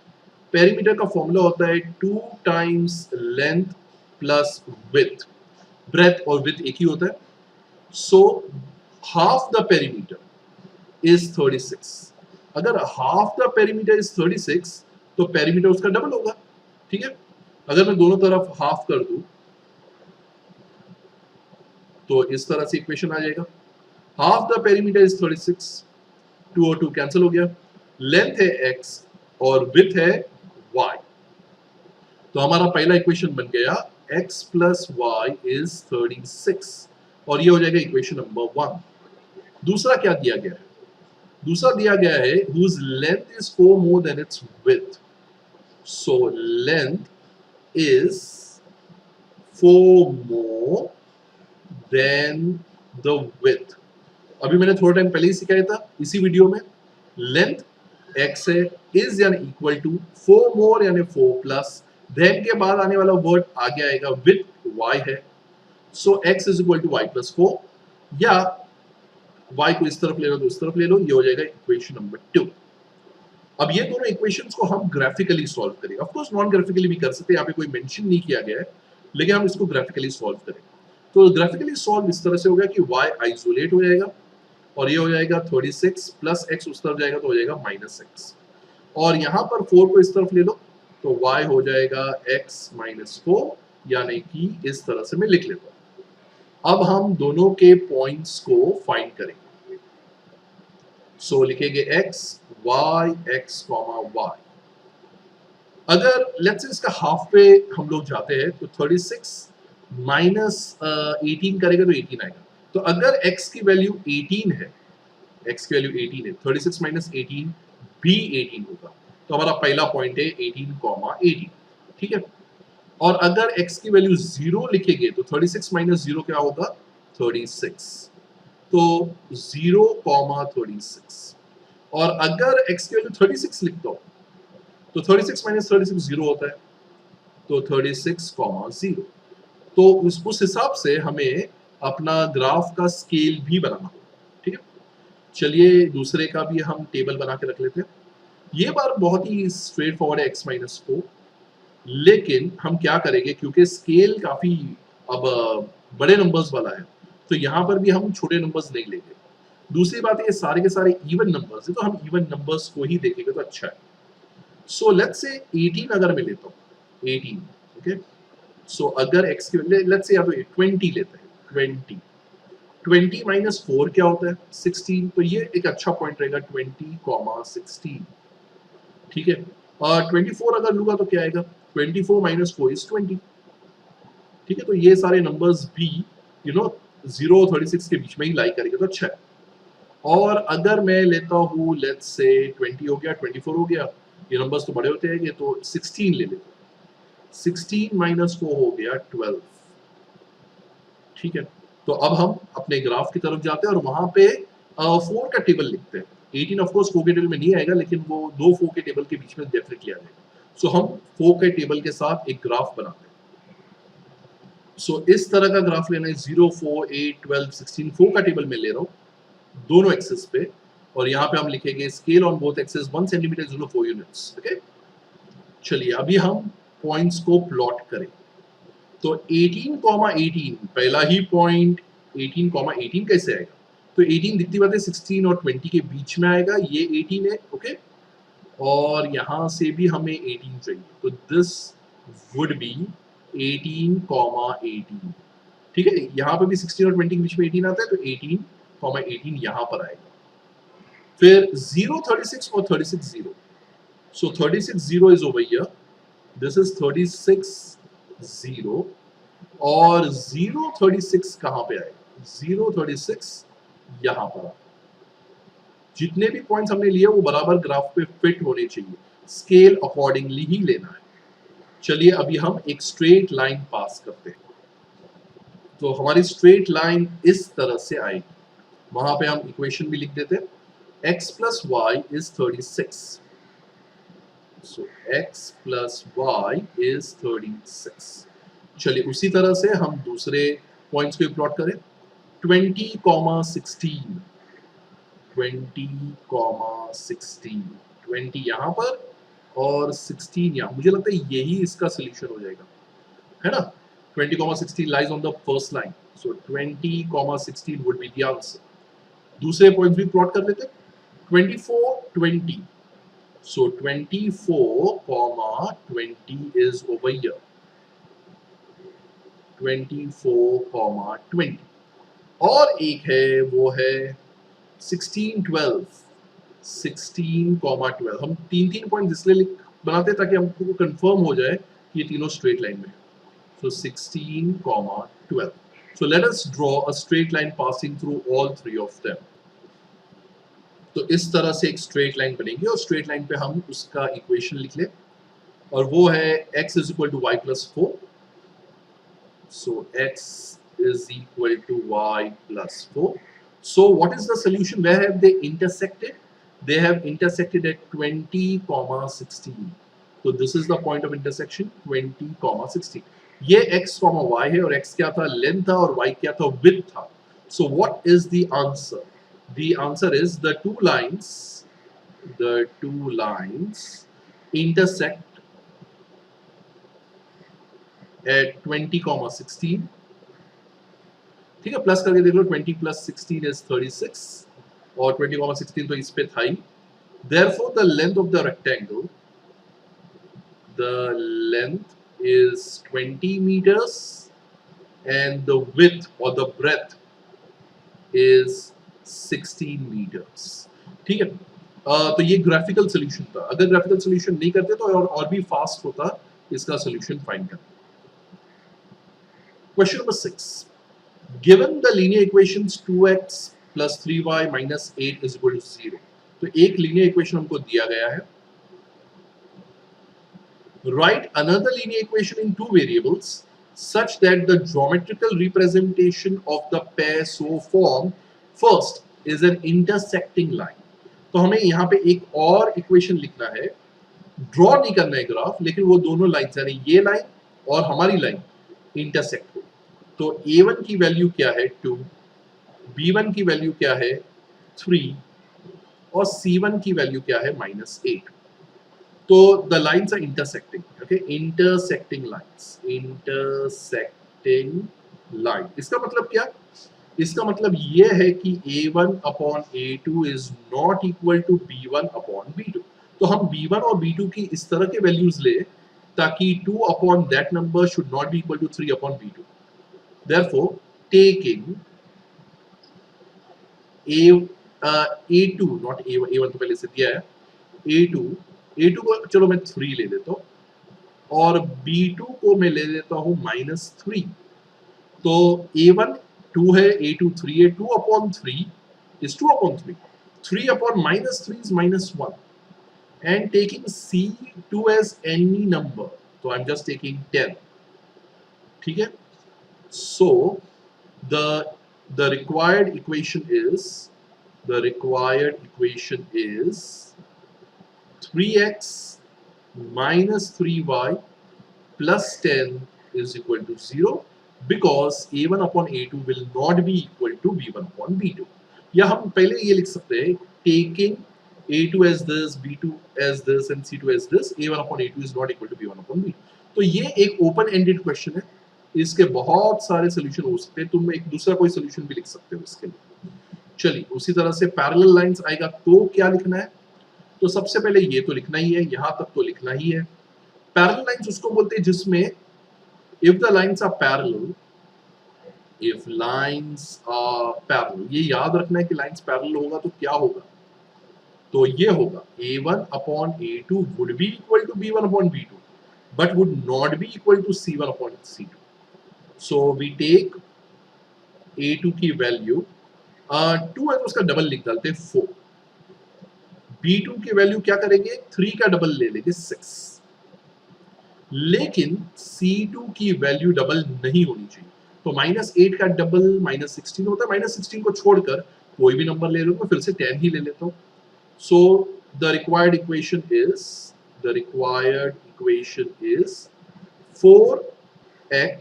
पेरीमीटर का फॉर्मूला होता है 2 times length plus width। Breadth और विड्थ एक ही होता है। सो half the perimeter is 36। अगर half the perimeter is 36 तो पेरीमीटर उसका डबल होगा। ठीक है, अगर मैं दोनों तरफ हाफ कर दूं तो इस तरह से इक्वेशन आ जाएगा, हाफ द पेरीमीटर इज 36, 2 और 2 कैंसिल हो गया, लेंथ है x और विड्थ है y। तो हमारा पहला इक्वेशन बन गया x प्लस वाई इज 36, और ये हो जाएगा इक्वेशन नंबर 1। दूसरा क्या दिया गया है? दूसरा दिया गया है whose length is 4 more than its width। so length is 4 more than the width। अभी मैंने थोड़ा टाइम पहले ही सिखाया था इसी वीडियो में, लेंथ x है, इज यानी इक्वल टू 4 मोर यानी 4 प्लस, देन के बाद आने वाला वर्ड आगे आएगा विथ y है। So x is equal to y plus 4, या y को इस तरफ ले लो तो इस तरफ ले लो, ये हो जाएगा इक्वेशन नंबर 2। अब ये दोनों इक्वेशंस को हम ग्राफिकली सॉल्व करेंगे। ऑफ कोर्स नॉन ग्राफिकली भी कर सकते हैं, यहाँ पे कोई मेंशन नहीं किया गया है, लेकिन हम इसको ग्राफिकली सॉल्व करेंगे। तो ग्राफिकली सॉल्व इस तरह से होगा कि y आइसोलेट हो जाएगा और ये हो जाएगा 36 प्लस x उस तरफ जाएगा तो हो जाएगा माइनस x, और यहाँ पर 4 को इस तरफ ले लो तो y हो जाएगा x माइनस 4, यानी कि इस तरह से मैं लिख लेता हूँ। अब हम दोनों के पॉइंट्स को फाइंड करेंगे। सो लिखेंगे x y x y। अगर लेट्स से इसका हाफ पे हम लोग जाते हैं तो 36 माइनस 18 करेगा तो 18 आएगा। तो अगर x की वैल्यू 18 है, x की वैल्यू 18 है, 36 माइनस 18 भी 18 होगा। तो हमारा पहला पॉइंट है 18,18। ठीक है, और अगर x की वैल्यू 0 लिखेंगे तो 36 माइनस 0 क्या होगा? 36। तो 0,36। और अगर x की वैल्यू 36 लिखता हूं तो 36 माइनस 36 0 होता है, तो 36,0। तो उस हिसाब से हमें अपना ग्राफ का स्केल भी बनाना होगा। ठीक है, चलिए दूसरे का भी हम टेबल बना के रख लेते हैं। ये बार बहुत ही स्ट्रेट फॉरवर्ड है x माइनस 4, लेकिन हम क्या करेंगे क्योंकि स्केल काफी अब बड़े नंबर्स वाला है, तो यहाँ पर भी हम छोटे नंबर्स नहीं लेंगे। दूसरी बात है ये सारे के सारे इवन नंबर्स है, तो हम इवन नंबर्स को ही देखेंगे तो अच्छा है। सो लेट्स से 18 अगर मैं लेता हूँ 18, ओके, सो अगर x की लेट्स से या तो 20 लेते हैं, 20 माइनस 4 क्या होता है 16, तो ये एक अच्छा पॉइंट रहेगा 20, 16, ठीक है। 24 अगर लूंगा तो क्या आएगा 24 माइनस 4 इज 20, ठीक है। तो ये सारे नंबर्स भी 0 और 36 के बीच में ही लाई करेंगे तो अच्छा है। और अगर मैं लेता हूँ लेट्स से 20 हो गया 24 हो गया, ये नंबर्स तो बड़े होते हैं, तो 16 ले लेते, 16 माइनस 4 हो गया 12, ठीक है। तो अब हम अपने ग्राफ की तरफ जाते हैं और वहां पे 4 का टेबल लिखते हैं। 18 ऑफ कोर्स 4 के टेबल में नहीं आएगा, लेकिन वो दो 4 के टेबल के बीच में डेफिनेटली आ जाएगा। सो हम 4 के टेबल के साथ एक ग्राफ बनाते हैं। सो इस तरह का ग्राफ लेना है 0, 4, 8, 12, 16, 4 का टेबल में ले रहा हूँ दोनों एक्सेस पे, और यहाँ पे हम लिखेंगे scale on both axes 1 centimetre 0.4 units, okay. चलिए अभी हम पॉइंट्स को प्लॉट करें। तो 18, पहला ही पॉइंट 18, कैसे आएगा, तो 18 दिखती बात है 16 और 20 के बीच में आएगा, ये 18 है, ओके। और यहां से भी हमें 18 चाहिए, तो दिस वुड बी 18, ठीक है। यहां पर भी 16 और 20 के बीच में 18 आता है, तो 18, यहां पर आएगा। फिर 0, 36 और 36, 0, so 36, 0 is over here, this is 36, 0, और 0, 36 कहां पे आएगा 0, 36 यहां पर। जितने भी पॉइंट्स हमने लिए वो बराबर ग्राफ पे फिट होने चाहिए, स्केल अकॉर्डिंगली ही लेना है। चलिए अभी हम एक स्ट्रेट लाइन पास करते हैं, तो हमारी स्ट्रेट लाइन इस तरह से आएगी। वहां पे हम इक्वेशन भी लिख देते हैं, x plus y is 36, so x plus y is 36। चलिए उसी तरह से हम दूसरे पॉइंट्स को प्लॉट करें, 20, 16, 20, 20 यहाँ पर और 16 यहाँ। मुझे लगता है यही इसका सोल्यूशन हो जाएगा, है ना। 20, 16 lies on the first line, so 20, 16 would be the answer. दूसरे पॉइंट्स भी प्लॉट कर लेते हैं, 24, 20, so 24, 20 is over here, 24, 20, और एक है वो है 16, 12, 16, 12। हम तीन पॉइंट इसलिए बनाते हैं ताकि हमको कंफर्म हो जाए कि ये तीनों स्ट्रेट लाइन में है। So 16, 12, so let us draw a straight line passing through all three of them। तो इस तरह से एक स्ट्रेट लाइन बनेगी, और स्ट्रेट लाइन पे हम उसका इक्वेशन लिख ले, और वो है x is equal to y plus 4, so x is equal to y plus 4। so what is the solution, where have they intersected, they have intersected at 20, 16, so this is the point of intersection 20, 16। ये x, y है, और x क्या था length था, और y क्या था width था। so what is the answer, the answer is the two lines intersect at 20, 16, ठीक है। प्लस करके देख लो, 20 plus 16 is 36, और 20, 16 तो इस पे था ही। therefore the length of the rectangle, the length is 20 meters and the width or the breadth is 16 meters, ठीक है। तो ये ग्राफिकल सॉल्यूशन था। अगर ग्राफिकल सॉल्यूशन नहीं करते तो और भी फास्ट होता इसका सॉल्यूशन फाइंड करना। Question number 6, given the linear equations 2x plus 3y minus 8 is equal to 0। तो एक लीनियर इक्वेशन हमको दिया गया है, write another linear equation in two variables such that the geometrical representation of the pair so formed first is an intersecting line। तो हमें यहाँ पे एक और इक्वेशन लिखना है, ड्रॉ नहीं करना है ग्राफ, लेकिन वो दोनों लाइन यानी ये लाइन और हमारी लाइन इंटरसेक्ट हो। तो a1 की वैल्यू क्या है 2, b1 की वैल्यू क्या है 3, और c1 की वैल्यू क्या है -8। तो the lines are intersecting, okay, intersecting lines, intersecting line. इसका मतलब क्या? इसका मतलब ये है कि a1 upon a2 is not equal to b1 upon b2। तो हम b1 और b2 की इस तरह के वैल्यूज ले ताकि 2 upon that number should not be equal to 3 upon b2। Therefore taking a2 not a1 तो पहले से दिया है, a2 को चलो मैं 3 ले लेता हूँ और b2 को मैं ले लेता हूँ -3। तो a1 2 है, a2 3 है, 2 upon 3 is 2 upon 3, 3 upon -3 is -1, and taking c2 as any number, so I'm just taking 10, ठीक है? So the required equation is 3x minus 3y plus 10 is equal to 0 because a1 upon a2 will not be equal to b1 upon b2। या हम पहले ये लिख सकते हैं taking a2 as this, b2 as this and c2 as this, a1 upon a2 is not equal to b1 upon b2। तो ये एक ओपन एंडेड क्वेश्चन है, इसके बहुत सारे सोल्यूशन हो सकते हैं, तुम एक दूसरा कोई सोल्यूशन भी लिख सकते हो इसके लिए। चलिए उसी तरह से पैरेलल लाइंस आएगा तो क्या लिखना है? तो सबसे पहले ये तो लिखना ही है, यहां तक तो लिखना ही है। पैरेलल लाइंस उसको बोलते हैं जिसमें if the lines are parallel, if lines are parallel, ये याद रखना है कि लाइंस पैरेलल होगा तो क्या होगा? तो ये होगा a1 upon a2 would be equal to b1 upon b2 but would not be equal to c1 upon c2। so we take a2 की वैल्यू 2 है तो उसका डबल लिख डालते हैं 4। b2 की वैल्यू क्या करेंगे? 3 का डबल ले लेंगे 6। लेकिन C2 की वैल्यू डबल नहीं होनी चाहिए, तो -8 का डबल -16 होता है, -16 को छोड़कर कोई भी नंबर ले लूंगा, फिर से 10 ही ले लेता हूँ। So the required equation is 4x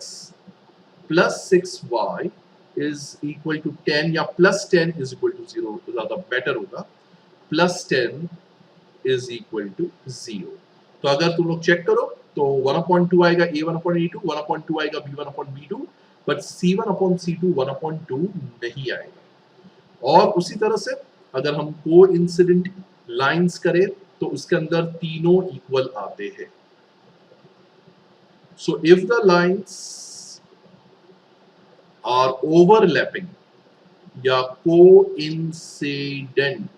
plus 6y is equal to 10 या plus 10 is equal to 0 तो ज्यादा बेटर होगा, plus 10 is equal to 0। तो अगर तुम लोग चेक करो तो 1/2 आएगा a1 upon a2, 1/2 आएगा b1 upon b2, but c1 upon c2 1/2 नहीं आएगा। और उसी तरह से अगर हम कोइंसिडेंट लाइंस करें तो उसके अंदर तीनों इक्वल आते हैं। So if the lines are overlapping या coincident,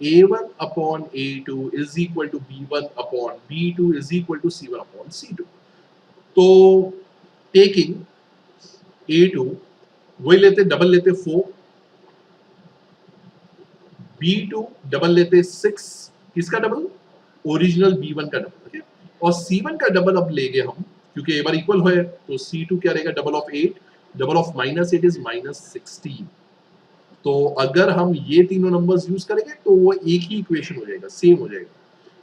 a1 upon a2 is equal to b1 upon b2 is equal to c1 upon c2। तो taking a2 वही लेते, डबल लेते 4, b2 डबल लेते 6, किसका डबल? ओरिजिनल b1 का डबल, ओके। और c1 का डबल अब लेंगे हम क्योंकि a बार इक्वल है, तो c2 क्या रहेगा? Double of 8, double of -8 is -16। तो अगर हम ये तीनों नंबर्स यूज करेंगे तो वो एक ही इक्वेशन हो जाएगा, सेम हो जाएगा।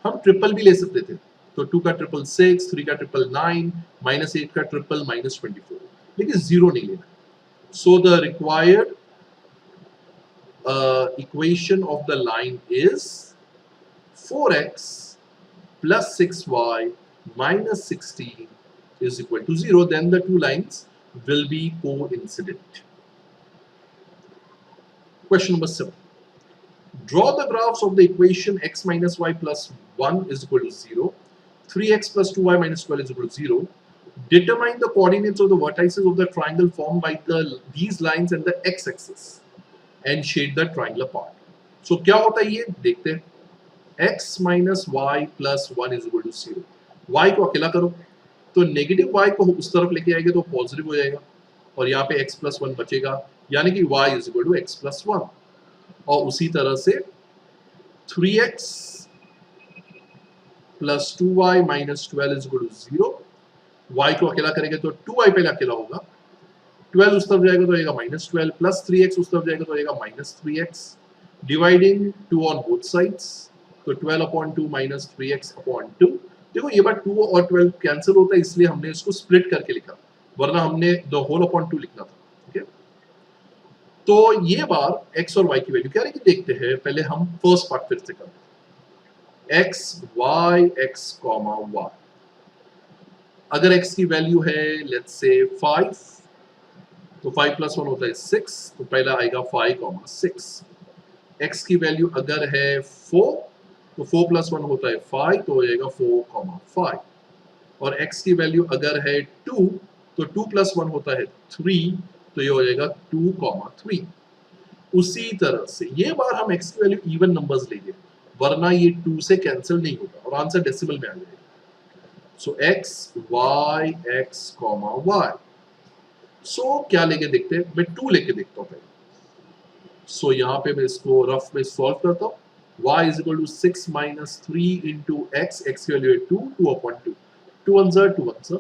हम ट्रिपल भी ले सकते थे, तो 2 का ट्रिपल 6, 3 का ट्रिपल 9, -8 का ट्रिपल -24, लेकिन 0 नहीं लेना। So the required equation of the line is 4x plus 6y minus 16 is equal to 0, then the two lines will be coincident। Question number 7. Draw the graphs of the equation x minus y plus 1 is equal to 0, 3x plus 2y minus 12 is equal to 0. Determine the coordinates of the vertices of the triangle formed by these lines and the x-axis and shade the triangular part। So क्या होता है ये देखते हैं। x minus y plus 1 is equal to 0। y को अकेला करो तो नेगेटिव y को उस तरफ लेके आएंगे तो पॉजिटिव हो जाएगा और यहाँ पे x plus 1 बचेगा, यानी कि y is equal to x plus 1। और उसी तरह से 3x plus 2y minus 12 is equal to 0। y को अकेला करेंगे तो 2y पहले अकेला होगा, 12 उस तरफ जाएगा तो आएगा -12, प्लस 3x उस तरफ जाएगा तो आएगा -3x, dividing 2 on both sides, तो 12/2 minus 3x/2। देखो ये बार 2 और 12 कैंसिल होता है इसलिए हमने इसको स्प्लिट करके लिखा, वरना हमने द होल अपॉन 2 लिखना था, ठीक है। तो ये बार x और y की वैल्यू क्या रहेगी देखते हैं। पहले हम फर्स्ट पार्ट फिर से करते हैं। X y x comma y. अगर x की वैल्यू है लेट्स से 5, तो 5 प्लस 1 होता है 6, तो पहला आएगा 5 कॉमा 6। x की वैल्यू अगर है 4, तो 4 प्लस 1 होता है 5, तो हो जाएगा 4 कॉमा 5। और x की वैल्यू अगर है 2, तो 2 प्लस 1 होता है 3, तो ये हो जाएगा 2 कॉमा 3। उसी तरह से ये बार हम x की वैल्यू इवन नंबर्स लेंगे, वरना ये 2 से कैंसिल नहीं होगा और आंसर डेसिमल में आ जाएगा। सो x y x comma y। सो क्या लेके देखते हैं, मैं 2 लेके देखता हूँ पहले। सो यहाँ पे मैं इसको रफ में सॉल्व करता हूँ। y is equal to 6 minus 3 into x, x की वैल्यू है 2, 2 अपॉन 2, 2 वन ज़ा 2 वन ज़ा,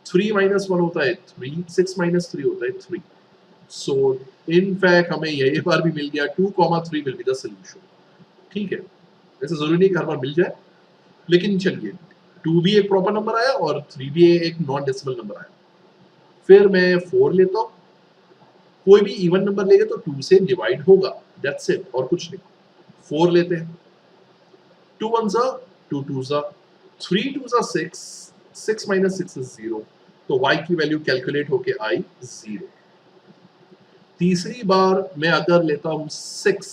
3 माइनस 1 होता है 3, 6 माइनस 3 होता है 3। सो इन फैक्ट हमें यही बार भी मिल गया 2,3 विल बी द सोल्यूशन। ठीक है, ऐसा जरूरी नहीं कि हर बार मिल जाए, लेकिन चलिए 2 भी एक प्रॉपर नंबर आया और 3 भी एक नॉन डेसिमल नंबर आया। फिर मैं 4 लेता हूँ, कोई भी इवन नंबर लेंगे तो 2 से डिवाइड होगा, दैट्स इट, और कुछ नहीं। 4 लेते हैं, 2 वन ज़ा 2 टू ज़ा, 3 टू ज़ा 6, 6 माइनस 6 इज 0, तो y की वैल्यू कैलकुलेट होके आई 0। तीसरी बार मैं अगर लेता हूं 6,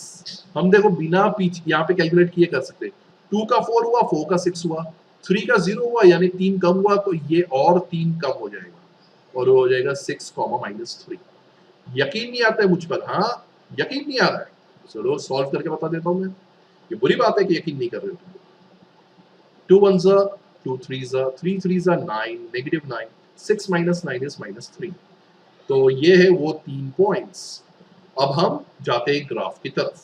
हम देखो बिना पीछे यहाँ पे कैलकुलेट किए कर सकते हैं। 2 का 4 हुआ, 4 का 6 हुआ, 3 का 0 हुआ, यानी 3 कम हुआ, तो ये और 3 कम हो जाएगा और वो हो जाएगा 6 कॉमा माइनस 3। यकीन नहीं आता है मुझ पर, हाँ यकीन नहीं आ रहा है, चलो सॉल्व करके बता देता हूँ मैं। ये बुरी बात है कि यकीन नहीं कर रहे हो। 2 वन ज़ा 2 थ्री ज़ा 3 थ्री ज़ा 9, नेगेटिव 9, 6 माइनस 9 इज माइनस 3। तो ये है वो 3 पॉइंट्स। अब हम जाते हैं ग्राफ की तरफ।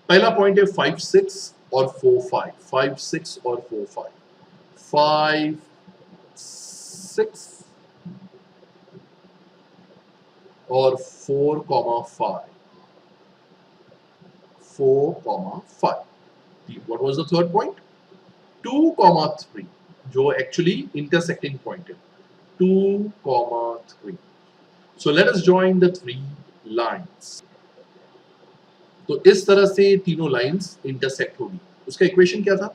पहला पॉइंट है 5 6 और 4 5, 5 6 और 4 5, 5 6 और 4 comma 5, 4 comma 5। What was the third point? 2 comma 3, जो एक्चुअली इंटरसेक्टिंग पॉइंट है, 2 comma 3। So let us join the 3 lines. तो इस तरह से तीनों लाइंस इंटरसेक्ट होगी। उसका इक्वेशन क्या था?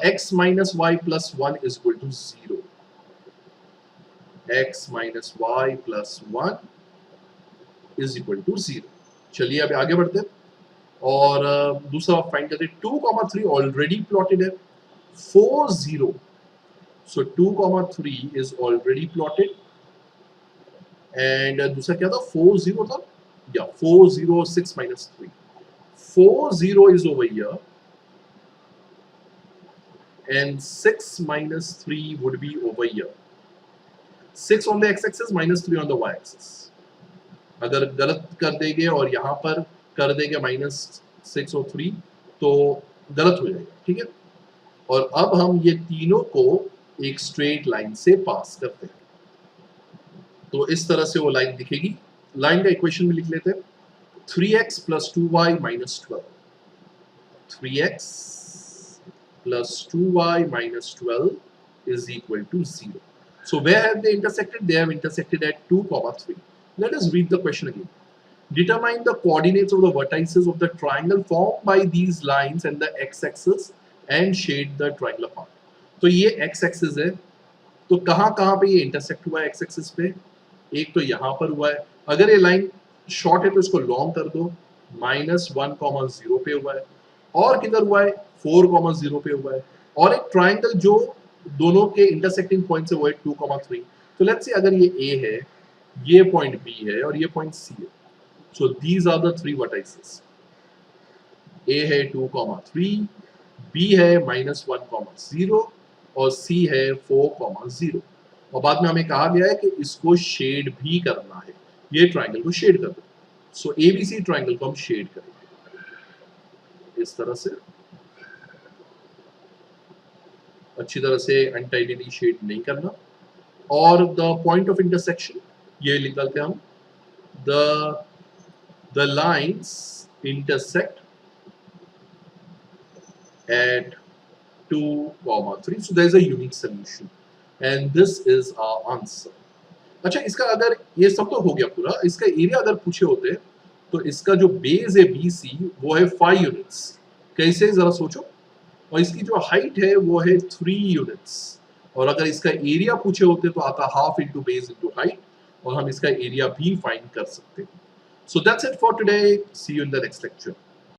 x minus y plus 1 is equal to 0। x minus y plus 1 is equal to 0। चलिए अब आगे बढ़ते हैं और दूसरा फाइंड करते हैं। 2,3 ऑलरेडी प्लॉटेड है, 4 0, सो 2,3 इज ऑलरेडी प्लॉटेड। एंड दूसरा क्या था? 4 0 था, या 4 0 6 minus 3, 4 0 is over here and 6 minus 3 would be over here. 6 on the x-axis minus 3 on the y-axis. अगर गलत कर देंगे और यहाँ पर कर देंगे माइनस 6 और 3, तो गलत हो जाएगा, ठीक है। और अब हम ये तीनों को एक स्ट्रेट लाइन से पास करते हैं, तो इस तरह से वो लाइन दिखेगी। लाइन का इक्वेशन में लिख लेते हैं, 3x plus 2y minus 12, 3x plus 2y minus 12 is equal to 0. So where have they intersected? They have intersected at 2, 3. Let us read the question again. Determine the coordinates of the vertices of the triangle formed by these lines and the x-axis and shade the triangular part. तो ये x-axis है, तो कहाँ पे ये intersect हुआ है x-axis पे? एक तो यहाँ पर हुआ है। अगर ये लाइन शॉर्ट है तो इसको लॉन्ग कर दो, -1,0 पे हुआ है। और किधर हुआ है? 4,0 पे हुआ है। और एक ट्राइंगल जो दोनों के इंटरसेक्टिंग पॉइंट से वो है 2,3। तो लेट्स से अगर ये A है, ये पॉइंट B है और ये पॉइंट C है। So these are the 3 vertices. A है 2,3, B है -1,0 और C है 4,0। और बाद में हमें कहा गया है कि इसको शेड भी करना है, ये ट्राइंगल को शेड कर दो। सो ABC ट्राइंगल को हम शेड करेंगे इस तरह से, अच्छी तरह से अनटाइडली शेड नहीं करना। और द पॉइंट ऑफ इंटरसेक्शन ये निकालते हैं हम, the lines intersect at 2,3, so there is a unique solution and this is our answer. अच्छा, इसका अगर ये सब तो हो गया पूरा, इसका एरिया अगर पूछे होते तो इसका जो बेस है BC वो है 5 यूनिट्स, कैसे जरा सोचो। और इसकी जो हाइट है वो है 3 यूनिट्स, और अगर इसका एरिया पूछे होते तो आता half into base into height, और हम इसका एरिया भी फाइंड कर सकते हैं। So that's it for today, see you in the next lecture.